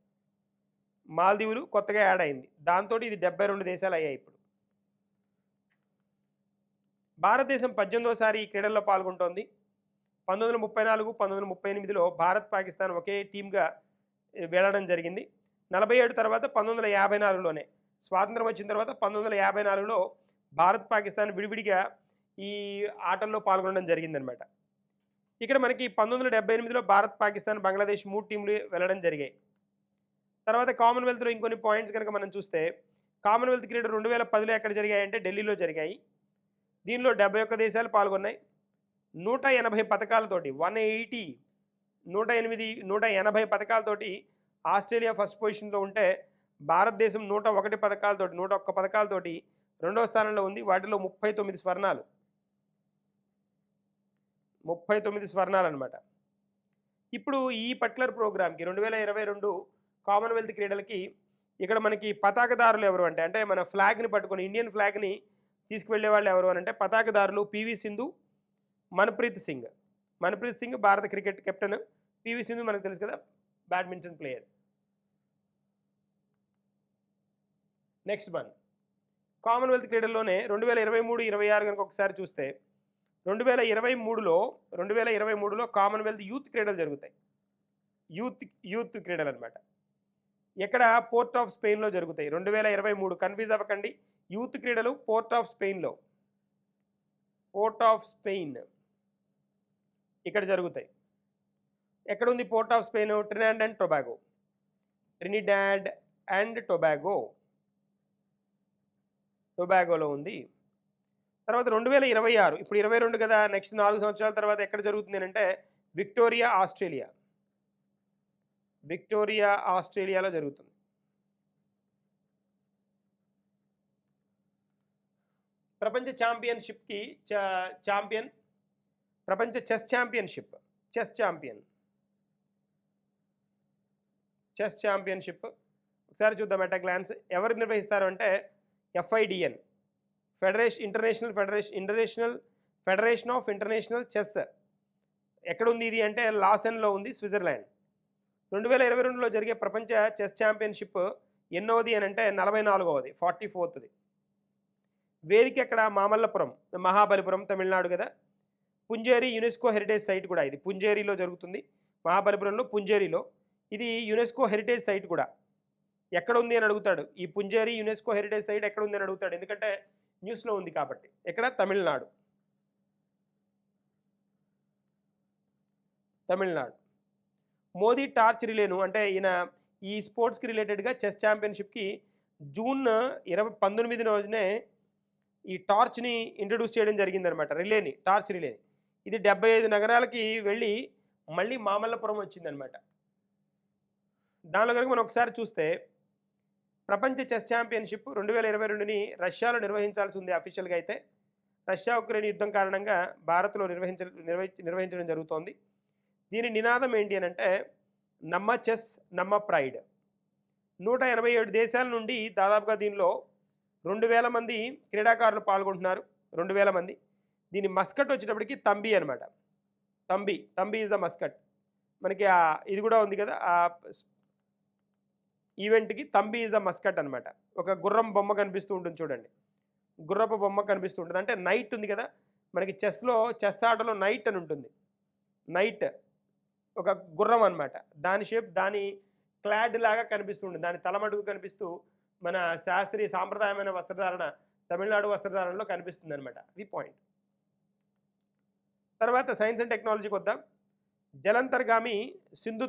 మాల్దీవులు కొత్తగా యాడ్ అయింది. దాంతో ఇది 72 దేశాలు అయ్యాయి ఇప్పుడు. భారతదేశం 18వసారి ఈ క్రీడల్లో పాల్గొంటోంది. 1934, 1938లో భారత్, పాకిస్తాన్ ఒకే టీమ్గా వెళ్ళడం జరిగింది. 47 తర్వాత 1954లోనే స్వాతంత్రం వచ్చిన తర్వాత 1954లో భారత్, పాకిస్తాన్ విడివిడిగా ఈ ఆటల్లో పాల్గొనడం జరిగిందనమాట. ఇక్కడ మనకి 1978లో భారత్, పాకిస్తాన్, బంగ్లాదేశ్ 3 టీంలు వెళ్ళడం జరిగాయి. తర్వాత కామన్వెల్త్లో ఇంకొన్ని పాయింట్స్ కనుక మనం చూస్తే కామన్వెల్త్ క్రీడలు 2010లో ఎక్కడ జరిగాయంటే ఢిల్లీలో జరిగాయి. దీనిలో 71 దేశాలు పాల్గొన్నాయి. 180 పథకాలతోటి 180 పథకాలతోటి ఆస్ట్రేలియా ఫస్ట్ పొజిషన్లో ఉంటే భారతదేశం 101 పథకాలతోటి 2వ స్థానంలో ఉంది. వాటిలో 39 స్వర్ణాలు. 39 స్వర్ణాలు అనమాట. ఇప్పుడు ఈ పర్టికులర్ ప్రోగ్రామ్కి 2022 కామన్వెల్త్ క్రీడలకి ఇక్కడ మనకి పతాకదారులు ఎవరు అంటే మన ఫ్లాగ్ని పట్టుకొని ఇండియన్ ఫ్లాగ్ని తీసుకువెళ్ళే వాళ్ళు ఎవరు అని అంటే పతాకదారులు పివి సింధు, మన్ప్రీత్ సింగ్ భారత క్రికెట్ కెప్టెన్. పివి సింధు మనకు తెలుసు కదా, badminton player. Next one Commonwealth క్రీడల్లోనే 2023-26 కనుక ఒకసారి చూస్తే 2023లో కామన్వెల్త్ యూత్ క్రీడలు జరుగుతాయి. యూత్ క్రీడలు అనమాట. ఎక్కడ పోర్ట్ ఆఫ్ స్పెయిన్లో జరుగుతాయి. 2023 కన్ఫ్యూజ్ అవ్వకండి. యూత్ క్రీడలు పోర్ట్ ఆఫ్ స్పెయిన్ ఇక్కడ జరుగుతాయి. ఎక్కడుంది Port of Spain? Trinidad and టొబాగోలో ఉంది. తర్వాత 2026 ఇప్పుడు 22 కదా, నెక్స్ట్ 4 సంవత్సరాల తర్వాత ఎక్కడ జరుగుతుంది అంటే విక్టోరియా, ఆస్ట్రేలియాలో జరుగుతుంది. ప్రపంచ చెస్ ఛాంపియన్షిప్ ఒకసారి చూద్దాం అట్ గ్లాన్స్. ఎవరు నిర్వహిస్తారు అంటే FIDN, international federation of international chess. ఎక్కడుంది ఇది అంటే లాసెన్లో ఉంది, స్విట్జర్లాండ్. 2022లో జరిగే ప్రపంచ చెస్ ఛాంపియన్షిప్ ఎన్నోది అని అంటే 44వది, 44th. వేదిక ఎక్కడ? మామల్లపురం, మహాబలిపురం, తమిళనాడు కదా. పుంజేరి యునెస్కో హెరిటేజ్ సైట్ కూడా ఇది, పుంజేరిలో జరుగుతుంది, మహాబలిపురంలో పుంజేరిలో. ఇది యునెస్కో హెరిటేజ్ సైట్ కూడా. ఎక్కడ ఉంది అని అడుగుతాడు, ఈ పుంజేరి యునెస్కో హెరిటేజ్ సైట్ ఎక్కడ ఉంది అని అడుగుతాడు, ఎందుకంటే న్యూస్లో ఉంది కాబట్టి. ఎక్కడ? తమిళనాడు. మోదీ టార్చ్ రిలేను అంటే ఈయన ఈ స్పోర్ట్స్కి రిలేటెడ్గా చెస్ ఛాంపియన్షిప్కి జూన్ 19 రోజునే ఈ టార్చ్ని ఇంట్రడ్యూస్ చేయడం జరిగిందనమాట, రిలేని, టార్చ్ రిలేని. ఇది 75 నగరాలకి వెళ్ళి మళ్ళీ మామల్లపురం వచ్చిందనమాట. దానిలో కనుక మనం ఒకసారి చూస్తే ప్రపంచ చెస్ ఛాంపియన్షిప్ 2022ని రష్యాలో నిర్వహించాల్సి ఉంది అఫీషియల్గా. అయితే రష్యా ఉక్రెయిన్ యుద్ధం కారణంగా భారత్లో నిర్వహించడం జరుగుతోంది. దీని నినాదం ఏంటి అని అంటే నమ్మ చెస్ నమ్మ ప్రైడ్. 187 దేశాల నుండి దాదాపుగా దీనిలో 2000 మంది క్రీడాకారులు పాల్గొంటున్నారు, 2000 మంది. దీని మస్కట్ వచ్చేటప్పటికి తంబి అనమాట. తంబి ఈజ్ ద మస్కట్. మనకి ఇది కూడా ఉంది కదా ఆ ఈవెంట్కి, తంబి ఈజ్ ద మస్కట్ అనమాట. ఒక గుర్రం బొమ్మ కనిపిస్తూ ఉంటుంది చూడండి, గుర్రపు బొమ్మ కనిపిస్తూ ఉంటుంది. అంటే నైట్ ఉంది కదా మనకి చెస్ ఆటలో నైట్ అని ఉంటుంది. నైట్ ఒక గుర్రం అనమాట, దాని షేప్ దాని క్లాడ్ లాగా కనిపిస్తుంటుంది, దాని తలమడుగు కనిపిస్తూ మన శాస్త్రీయ సాంప్రదాయమైన వస్త్రధారణ తమిళనాడు వస్త్రధారణలో కనిపిస్తుంది అనమాట. ఇది పాయింట్. తర్వాత సైన్స్ అండ్ టెక్నాలజీకి వద్దాం. జలంతర్గామి సింధు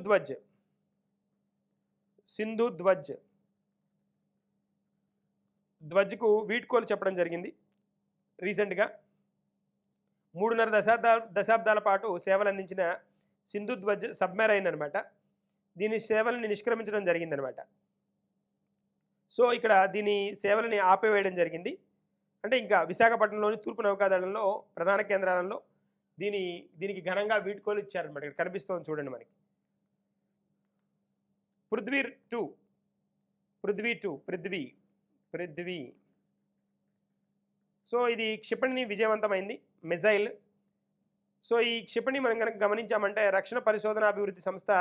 ధ్వజ్కు వీడ్కోలు చెప్పడం జరిగింది రీసెంట్గా. 3.5 దశాబ్దాల పాటు సేవలు అందించిన సింధు ధ్వజ్ సబ్మెరైన్ అనమాట. దీని సేవలని నిష్క్రమించడం జరిగిందనమాట. సో ఇక్కడ దీని సేవలని ఆపివేయడం జరిగింది. అంటే ఇంకా విశాఖపట్నంలోని తూర్పు నౌకాదళంలో ప్రధాన కేంద్రాలలో దీనికి ఘనంగా వీడ్కోలు ఇచ్చారనమాట. ఇక్కడ కనిపిస్తోంది చూడండి మనకి. పృథ్వీ. సో ఇది క్షిపణిని విజయవంతమైంది, మిజైల్. సో ఈ క్షిపణి మనం కనుక గమనించామంటే రక్షణ పరిశోధన అభివృద్ధి సంస్థ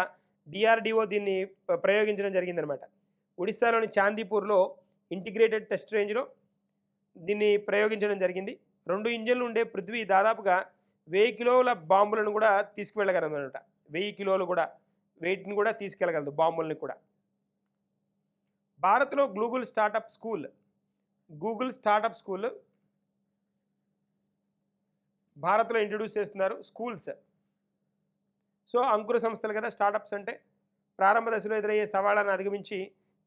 DRDO దీన్ని ప్రయోగించడం జరిగిందనమాట. ఒడిశాలోని చాందీపూర్లో ఇంటిగ్రేటెడ్ టెస్ట్ రేంజ్లో దీన్ని ప్రయోగించడం జరిగింది. 2 ఇంజన్లు ఉండే పృథ్వీ దాదాపుగా 1000 కిలోల బాంబులను కూడా తీసుకువెళ్ళగలదు అనమాట. 1000 కిలోలు కూడా వెయిట్ని కూడా తీసుకెళ్ళగలదు, బాంబుల్ని కూడా. భారత్లో గూగుల్ స్టార్టప్ స్కూల్ భారత్లో ఇంట్రడ్యూస్ చేస్తున్నారు స్కూల్స్. సో అంకుర సంస్థలు కదా స్టార్టప్స్ అంటే. ప్రారంభ దశలో ఎదురయ్యే సవాళ్లను అధిగమించి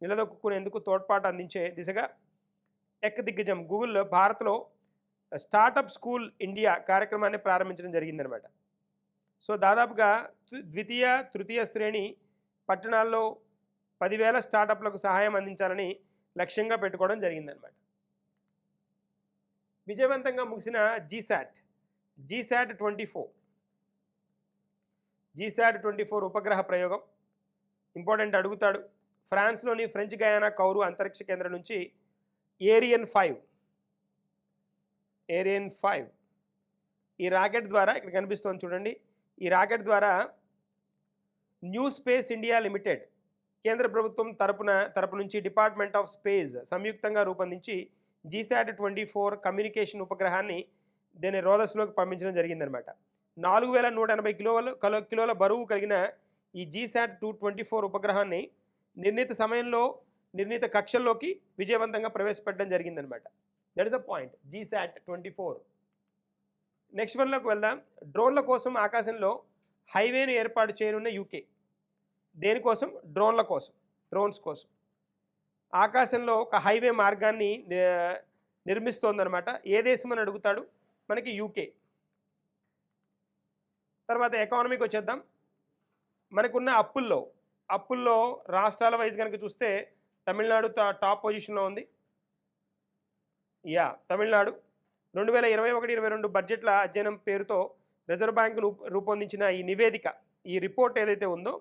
నిలదొక్కునేందుకు తోడ్పాటు అందించే దిశగా టెక్ దిగ్గజం గూగుల్ భారత్లో స్టార్టప్ స్కూల్ ఇండియా కార్యక్రమాన్ని ప్రారంభించడం జరిగిందనమాట. సో దాదాపుగా ద్వితీయ తృతీయ శ్రేణి పట్టణాల్లో 10,000 స్టార్టప్లకు సహాయం అందించాలని లక్ష్యంగా పెట్టుకోవడం జరిగిందనమాట. విజయవంతంగా ముగిసిన జీశాట్ 24 ఉపగ్రహ ప్రయోగం. ఇంపార్టెంట్ అడుగుతాడు. ఫ్రాన్స్లోని ఫ్రెంచ్ గయానా కౌరు అంతరిక్ష కేంద్రం నుంచి ఏరియన్ 5 ఈ రాకెట్ ద్వారా, ఇక్కడ కనిపిస్తోంది చూడండి, ఈ రాకెట్ ద్వారా న్యూ స్పేస్ ఇండియా లిమిటెడ్ కేంద్ర ప్రభుత్వం తరపు నుంచి డిపార్ట్మెంట్ ఆఫ్ స్పేస్ సంయుక్తంగా రూపొందించి జీశాట్ 24 కమ్యూనికేషన్ ఉపగ్రహాన్ని దీని రోదస్లోకి పంపించడం జరిగిందనమాట. 4180 కిలోల బరువు కలిగిన ఈ జీశాట్ 24 ఉపగ్రహాన్ని నిర్ణీత సమయంలో నిర్ణీత కక్షల్లోకి విజయవంతంగా ప్రవేశపెట్టడం జరిగిందనమాట. That is a point, GSAT 24. Next వన్లోకి వెళ్దాం. డ్రోన్ల కోసం ఆకాశంలో హైవేను ఏర్పాటు చేయనున్న UK. దేనికోసం? డ్రోన్స్ కోసం ఆకాశంలో ఒక హైవే మార్గాన్ని నిర్మిస్తోందనమాట. ఏ దేశం అని అడుగుతాడు, మనకి UK. తర్వాత ఎకానమీకి వచ్చేద్దాం. మనకున్న అప్పుల్లో రాష్ట్రాల వైజ్ కనుక చూస్తే తమిళనాడు టాప్ పొజిషన్లో ఉంది. తమిళనాడు 2021-22 బడ్జెట్ల అధ్యయనం పేరుతో రిజర్వ్ బ్యాంకు రూపొందించిన ఈ నివేదిక, ఈ రిపోర్ట్ ఏదైతే ఉందో,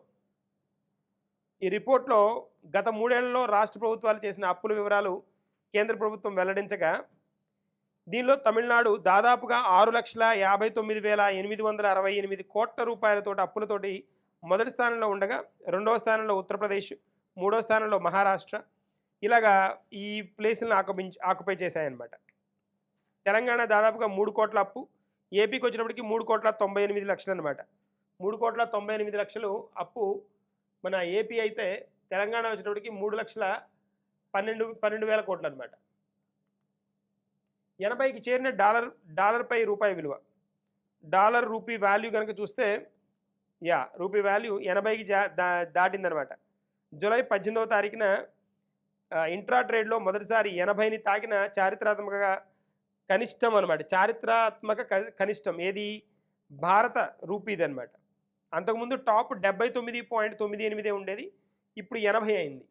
ఈ రిపోర్ట్లో గత 3 ఏళ్లలో రాష్ట్ర ప్రభుత్వాలు చేసిన అప్పుల వివరాలు కేంద్ర ప్రభుత్వం వెల్లడించగా దీనిలో తమిళనాడు దాదాపుగా 6,59,868 కోట్ల రూపాయలతోటి అప్పులతోటి మొదటి స్థానంలో ఉండగా రెండవ స్థానంలో ఉత్తరప్రదేశ్, మూడో స్థానంలో మహారాష్ట్ర ఇలాగా ఈ ప్లేస్లను ఆక్యుపై చేశాయన్నమాట. తెలంగాణ దాదాపుగా 3 కోట్ల అప్పు, ఏపీకి వచ్చినప్పటికి 3,98,00,000 అనమాట. 3,98,00,000 అప్పు మన ఏపీ అయితే, తెలంగాణ వచ్చినప్పటికి 3,12,000 కోట్లు అనమాట. 80కి చేరిన డాలర్పై రూపాయి విలువ, డాలర్ రూపీ వాల్యూ కనుక చూస్తే రూపీ వాల్యూ 80కి దాటిందనమాట. జూలై 18వ తారీఖున ఇంట్రా ట్రేడ్లో మొదటిసారి 80ని తాకిన చారిత్రాత్మక కనిష్టం అనమాట. చారిత్రాత్మక కనిష్టం ఏది? భారత రూపీది అనమాట. అంతకుముందు టాప్ 79.98 ఉండేది, ఇప్పుడు 80 అయింది.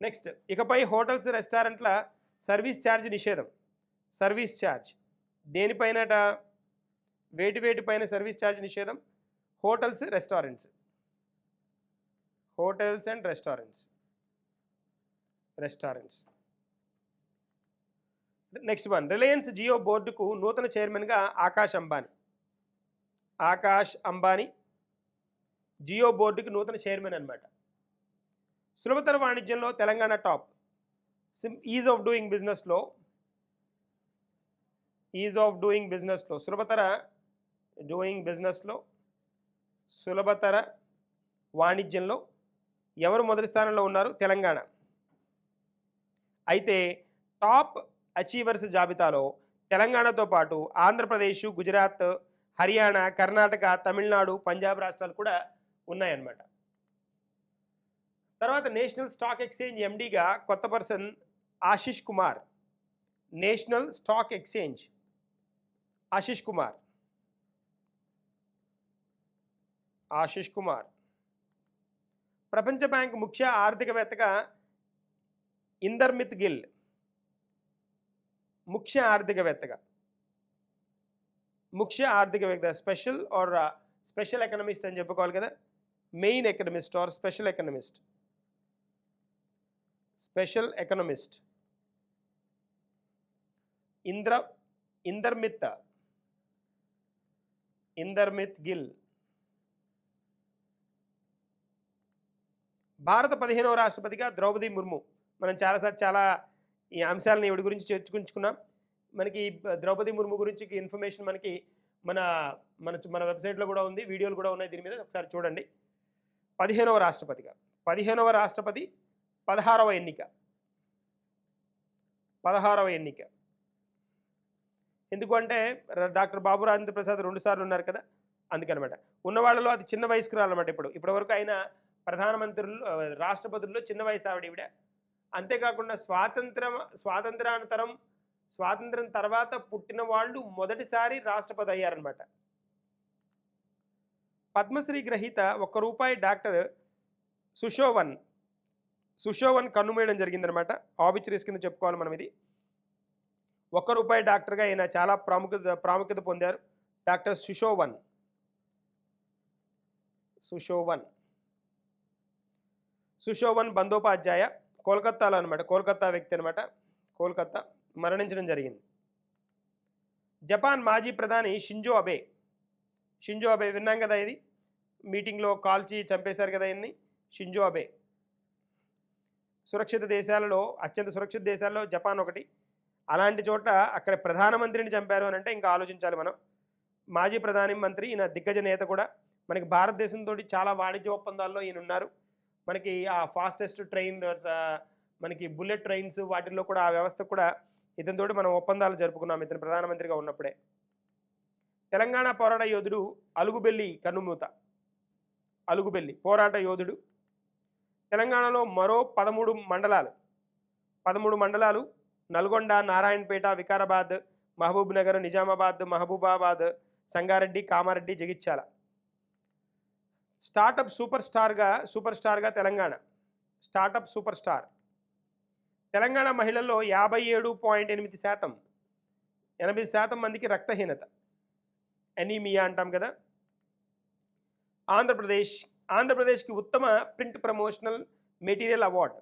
నెక్స్ట్, ఇకపై హోటల్స్, రెస్టారెంట్ల సర్వీస్ ఛార్జ్ నిషేధం. సర్వీస్ ఛార్జ్ దేనిపైనట? వేటిపైన సర్వీస్ ఛార్జ్ నిషేధం? Hotels, restaurants. Hotels and restaurants. Next one, Reliance Jio బోర్డుకు నూతన చైర్మన్గా ఆకాష్ అంబానీ జియో బోర్డుకి నూతన చైర్మన్ అనమాట. సులభతర వాణిజ్యంలో Telangana top. Ease of doing బిజినెస్లో సులభతర వాణిజ్యంలో ఎవరు మొదటి స్థానంలో ఉన్నారు? తెలంగాణ. అయితే టాప్ అచీవర్స్ జాబితాలో తెలంగాణతో పాటు ఆంధ్రప్రదేశ్, గుజరాత్, హర్యానా, కర్ణాటక, తమిళనాడు, పంజాబ్ రాష్ట్రాలు కూడా ఉన్నాయన్నమాట. తర్వాత నేషనల్ స్టాక్ ఎక్స్చేంజ్ ఎండీగా కొత్త person Ashish Kumar. National stock exchange Ashish Kumar. ప్రపంచ బ్యాంక్ ముఖ్య ఆర్థికవేత్తగా ఇందర్మిత్ గిల్. ముఖ్య ఆర్థికవేత్త స్పెషల్ ఎకనమిస్ట్ అని చెప్పుకోవాలి కదా, main economist or special economist. Indermit Gill. భారత 15వ రాష్ట్రపతిగా ద్రౌపది ముర్ము. మనం చాలా ఈ అంశాలను ఇవి గురించి చర్చించుకున్నాం. మనకి ద్రౌపది ముర్ము గురించి ఇన్ఫర్మేషన్ మనకి మన వెబ్సైట్లో కూడా ఉంది, వీడియోలు కూడా ఉన్నాయి దీని మీద, ఒకసారి చూడండి. 15వ రాష్ట్రపతిగా, 15వ రాష్ట్రపతి, 16వ ఎన్నిక. ఎందుకంటే డాక్టర్ బాబు రాజేంద్ర ప్రసాద్ 2 సార్లు ఉన్నారు కదా, అందుకనమాట. ఉన్న వాళ్ళలో అది చిన్న వయస్కురాలన్నమాట. ఇప్పటివరకు ఆయన ప్రధానమంత్రులు, రాష్ట్రపతుల్లో చిన్న వయసు ఈవిడ. అంతేకాకుండా స్వాతంత్రం తర్వాత పుట్టిన వాళ్ళు మొదటిసారి రాష్ట్రపతి అయ్యారనమాట. పద్మశ్రీ గ్రహీత ₹1 డాక్టర్ సుషోవన్ కన్నుమూయడం జరిగిందనమాట. ఆబిచురీస్ కింద చెప్పుకోవాలి మనం ఇది. ₹1 డాక్టర్గా ఆయన చాలా ప్రాముఖ్యత పొందారు. డాక్టర్ సుషోవన్ బందోపాధ్యాయ, కోల్కత్తాలో అనమాట. కోల్కత్తా వ్యక్తి అనమాట. కోల్కత్తా, మరణించడం జరిగింది. జపాన్ మాజీ ప్రధాని షింజో అబే విన్నాం కదా, ఇది మీటింగ్లో కాల్చి చంపేశారు కదా ఆయన్ని. షింజో అబే అత్యంత సురక్షిత దేశాల్లో జపాన్ ఒకటి. అలాంటి చోట అక్కడ ప్రధానమంత్రిని చంపారు అని అంటే ఇంకా ఆలోచించాలి మనం. మాజీ ప్రధానమంత్రి, ఈయన దిగ్గజ నేత కూడా. మనకి భారతదేశంతో చాలా వాణిజ్య ఒప్పందాల్లో ఈయన ఉన్నారు. మనకి ఆ ఫాస్టెస్ట్ ట్రైన్, మనకి బుల్లెట్ ట్రైన్స్, వాటిల్లో కూడా ఆ వ్యవస్థ కూడా ఇతనితోటి మనం ఒప్పందాలు జరుపుకున్నాం ఇతను ప్రధానమంత్రిగా ఉన్నప్పుడే. తెలంగాణ పోరాట యోధుడు అలుగుబెల్లి కన్నుమూత. పోరాట యోధుడు. తెలంగాణలో మరో 13 మండలాలు Nalgonda, Narayanpet, Vikarabad, Mahabubnagar, Nizamabad, Mahabubabad, Sangareddy, Kamareddy, Jagtial. Startup super స్టార్గా Telangana. Startup super star. Telangana మహిళల్లో 57.8%, 80% మందికి రక్తహీనత, ఎనీమియా అంటాం కదా. ఆంధ్రప్రదేశ్కి ఉత్తమ print promotional material award.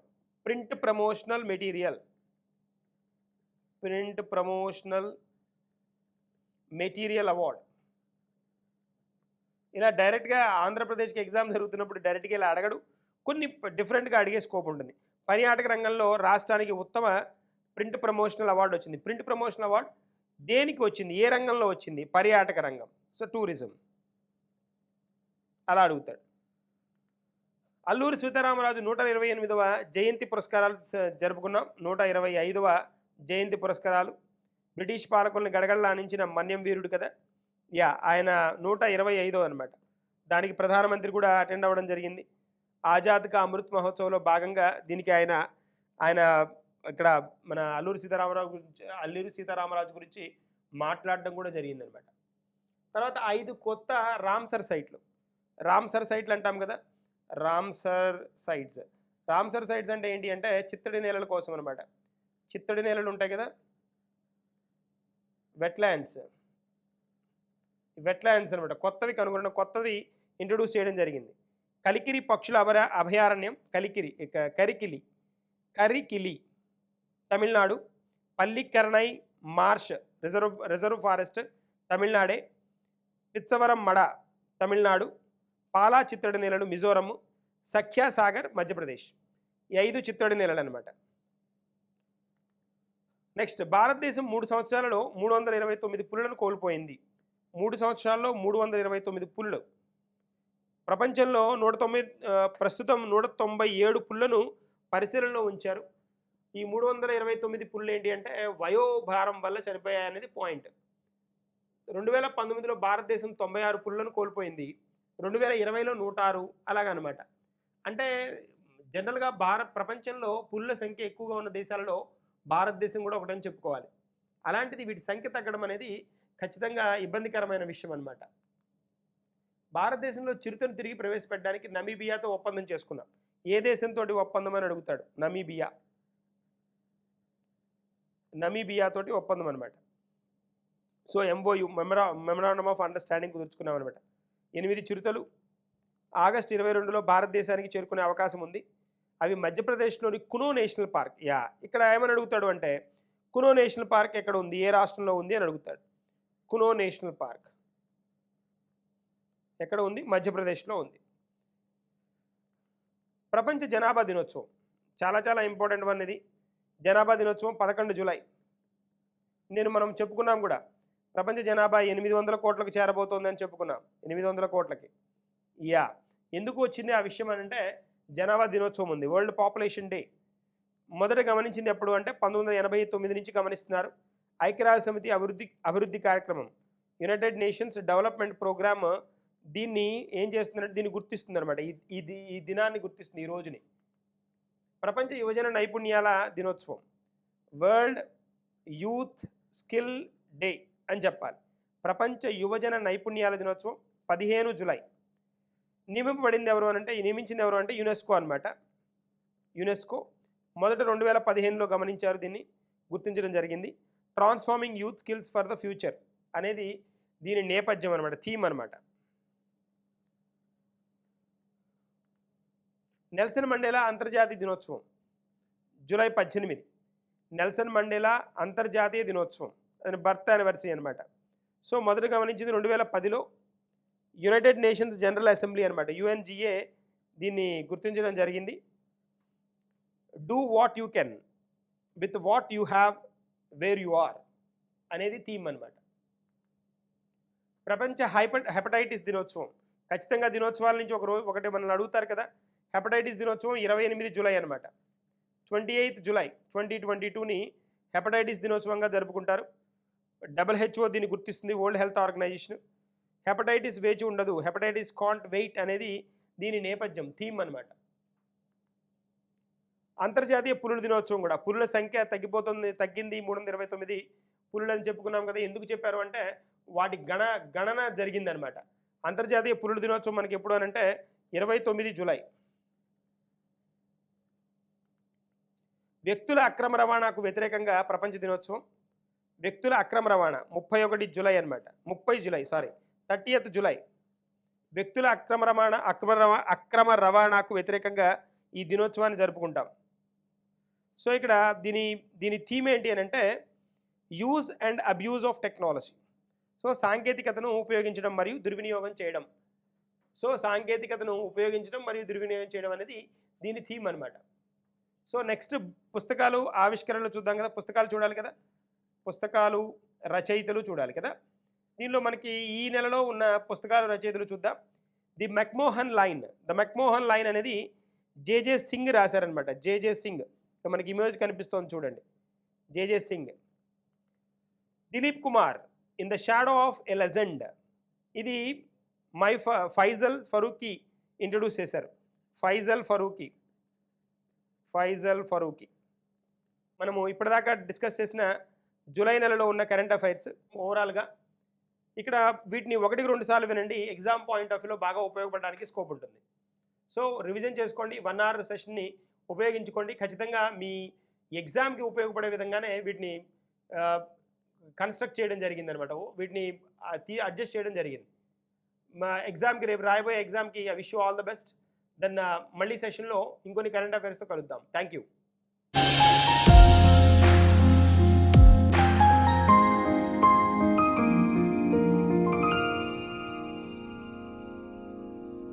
Print promotional material award. ఇలా డైరెక్ట్గా ఆంధ్రప్రదేశ్కి ఎగ్జామ్ జరుగుతున్నప్పుడు డైరెక్ట్గా ఇలా అడగడు, కొన్ని డిఫరెంట్గా అడిగే స్కోప్ ఉంటుంది. పర్యాటక రంగంలో రాష్ట్రానికి ఉత్తమ ప్రింట్ ప్రమోషనల్ అవార్డు వచ్చింది. ప్రింట్ ప్రమోషనల్ అవార్డు దేనికి వచ్చింది, ఏ రంగంలో వచ్చింది? పర్యాటక రంగం, సో టూరిజం. అలా అడుగుతాడు. అల్లూరి సీతారామరాజు 128వ జయంతి పురస్కారాలు జరుపుకున్నాం. 125వ జయంతి పురస్కారాలు. బ్రిటిష్ పాలకుల్ని గడగడలానించిన మన్యం వీరుడు కదా, యా ఆయన 125వ అనమాట. దానికి ప్రధానమంత్రి కూడా అటెండ్ అవ్వడం జరిగింది. ఆజాద్ కా అమృత్ మహోత్సవ్లో భాగంగా దీనికి ఆయన ఇక్కడ మన అల్లూరి సీతారామరాజు గురించి మాట్లాడడం కూడా జరిగిందనమాట. తర్వాత 5 కొత్త రామ్సర్ సైట్లు. రామ్సర్ సైట్లు అంటాం కదా, రామ్సర్ సైట్స్ అంటే ఏంటి అంటే చిత్తడి నేలల కోసం అనమాట. చిత్తడి నేలలు ఉంటాయి కదా, వెట్లాండ్స్ అనమాట. కొత్తవి ఇంట్రొడ్యూస్ చేయడం జరిగింది. కలికిరి పక్షుల అభయారణ్యం, Karikili Tamil Nadu. Pallikaranai marsh reserve forest తమిళనాడే. పిచ్చవరం మడ తమిళనాడు. పాలా చిత్తడి నేలలు మిజోరం. సఖ్యాసాగర్ మధ్యప్రదేశ్. ఈ 5 చిత్తడి నేలలు అనమాట. నెక్స్ట్, భారతదేశం 3 సంవత్సరాలలో 329 పులులను కోల్పోయింది. 3 సంవత్సరాల్లో 329 పులులు. ప్రపంచంలో ప్రస్తుతం 197 పుల్లను పరిశీలనలో ఉంచారు. ఈ 329 పుల్లు ఏంటి అంటే వయోభారం వల్ల చనిపోయాయనేది పాయింట్. 2019లో భారతదేశం 96 పుల్లను కోల్పోయింది. 2020లో 106 అలాగనమాట. అంటే జనరల్గా ప్రపంచంలో పుల్ల సంఖ్య ఎక్కువగా ఉన్న దేశాలలో భారతదేశం కూడా ఒకటని చెప్పుకోవాలి. అలాంటిది వీటి సంఖ్య తగ్గడం అనేది ఖచ్చితంగా ఇబ్బందికరమైన విషయం అనమాట. భారతదేశంలో చిరుతను తిరిగి ప్రవేశపెట్టడానికి నమీబియాతో ఒప్పందం చేసుకున్నాం. ఏ దేశంతో ఒప్పందం అని అడుగుతాడు. నమీబియాతోటి ఒప్పందం అనమాట. So MOU memorandum of understanding కుదుర్చుకున్నాం అనమాట. 8 చిరుతలు ఆగస్టు 22లో భారతదేశానికి చేరుకునే అవకాశం ఉంది. అవి మధ్యప్రదేశ్లోని కునో నేషనల్ పార్క్. ఇక్కడ ఏమని అడుగుతాడు అంటే కునో నేషనల్ పార్క్ ఎక్కడ ఉంది, ఏ రాష్ట్రంలో ఉంది అని అడుగుతాడు. కునో నేషనల్ పార్క్ ఎక్కడ ఉంది? మధ్యప్రదేశ్లో ఉంది. ప్రపంచ జనాభా దినోత్సవం చాలా ఇంపార్టెంట్ వన్ ఇది. జనాభా దినోత్సవం 11 జూలై. మనం చెప్పుకున్నాం కూడా, ప్రపంచ జనాభా 800 కోట్లకు చేరబోతోందని చెప్పుకున్నాం. 800 కోట్లకి. ఎందుకు వచ్చింది ఆ విషయం అని అంటే జనాభా దినోత్సవం ఉంది. వరల్డ్ పాపులేషన్ డే మొదట గమనించింది ఎప్పుడు అంటే 1989 నుంచి గమనిస్తున్నారు. ఐక్యరాజ్య సమితి అభివృద్ధి కార్యక్రమం, యునైటెడ్ నేషన్స్ డెవలప్మెంట్ ప్రోగ్రామ్ దీన్ని ఏం చేస్తుందంటే దీన్ని గుర్తిస్తుంది అనమాట. ఈ దినాన్ని గుర్తిస్తుంది, ఈ రోజుని. ప్రపంచ యువజన నైపుణ్యాల దినోత్సవం, వరల్డ్ యూత్ స్కిల్ డే అని చెప్పాలి. ప్రపంచ యువజన నైపుణ్యాల దినోత్సవం 15 జూలై. నియమించింది ఎవరు అంటే యునెస్కో అనమాట. యునెస్కో మొదట 2015లో గమనించారు, దీన్ని గుర్తించడం జరిగింది. Transforming youth skills for the future అనేది దీని నేపథ్యం అనమాట, థీమ్ అనమాట. నెల్సన్ మండేలా అంతర్జాతీయ దినోత్సవం జూలై 18. నెల్సన్ మండేలా అంతర్జాతీయ దినోత్సవం, అది బర్త్ యానివర్సరీ అనమాట. సో మొదట గమనించింది 2010లో యునైటెడ్ నేషన్స్ జనరల్ అసెంబ్లీ అనమాట, UNGA దీన్ని గుర్తించడం జరిగింది. Do what you can with what you have where you are అనేది థీమ్ అనమాట. ప్రపంచ హెపటైటిస్ దినోత్సవం. ఖచ్చితంగా దినోత్సవాల నుంచి ఒకటి మనల్ని అడుగుతారు కదా. హెపటైటిస్ దినోత్సవం 28 జూలై అనమాట. 28 జూలై 2022ని హెపటైటిస్ దినోత్సవంగా జరుపుకుంటారు. WHO దీన్ని గుర్తిస్తుంది, వరల్డ్ హెల్త్ ఆర్గనైజేషన్. హెపటైటిస్ వేచి ఉండదు, హెపటైటిస్ కాంట్ వెయిట్ అనేది దీని నేపథ్యం, థీమ్ అనమాట. అంతర్జాతీయ పులుల దినోత్సవం కూడా. పులుల సంఖ్య తగ్గింది, 329 పులులు అని చెప్పుకున్నాం కదా. ఎందుకు చెప్పారు అంటే వాటి గణన జరిగిందనమాట. అంతర్జాతీయ పులుల దినోత్సవం మనకి ఎప్పుడు అని అంటే 29 జూలై. వ్యక్తుల అక్రమ రవాణాకు వ్యతిరేకంగా ప్రపంచ దినోత్సవం. వ్యక్తుల అక్రమ రవాణా 30 జూలై. వ్యక్తుల అక్రమ రవాణాకు వ్యతిరేకంగా ఈ దినోత్సవాన్ని జరుపుకుంటాం. సో ఇక్కడ దీని థీమ్ ఏంటి అని అంటే use and abuse of technology. So సాంకేతికతను ఉపయోగించడం మరియు దుర్వినియోగం చేయడం. సో సాంకేతికతను ఉపయోగించడం మరియు దుర్వినియోగం చేయడం అనేది దీని థీమ్ అనమాట. సో నెక్స్ట్ పుస్తకాలు ఆవిష్కరణలు చూద్దాం కదా. పుస్తకాలు చూడాలి కదా, పుస్తకాలు రచయితలు చూడాలి కదా. దీనిలో మనకి ఈ నెలలో ఉన్న పుస్తకాలు రచయితలు చూద్దాం. ద మెక్మోహన్ లైన్ అనేది జేజే సింగ్ రాశారనమాట. జేజే సింగ్, మనకి ఇమేజ్ కనిపిస్తోంది చూడండి, JJ Singh. Dilip Kumar, in the shadow of a legend, ఇది ఫైజల్ ఫరూకీ ఇంట్రడ్యూస్ చేశారు. ఫైజల్ ఫరూకీ మనము ఇప్పటిదాకా డిస్కస్ చేసిన జూలై నెలలో ఉన్న కరెంట్ అఫైర్స్. ఓవరాల్గా ఇక్కడ వీటిని 1-2 సార్లు వినండి, ఎగ్జామ్ పాయింట్ ఆఫ్ వ్యూలో బాగా ఉపయోగపడడానికి స్కోప్ ఉంటుంది. సో రివిజన్ చేసుకోండి, 1 అవర్ సెషన్ని ఉపయోగించుకోండి. ఖచ్చితంగా మీ ఎగ్జామ్కి ఉపయోగపడే విధంగానే వీటిని కన్స్ట్రక్ట్ చేయడం జరిగింది అనమాట. వీటిని అడ్జస్ట్ చేయడం జరిగింది. మా ఎగ్జామ్కి, రేపు రాయబోయే ఎగ్జామ్కి I wish you all the best. Then మళ్ళీ సెషన్లో ఇంకొన్ని కరెంట్ అఫైర్స్తో కలుద్దాం. Thank you.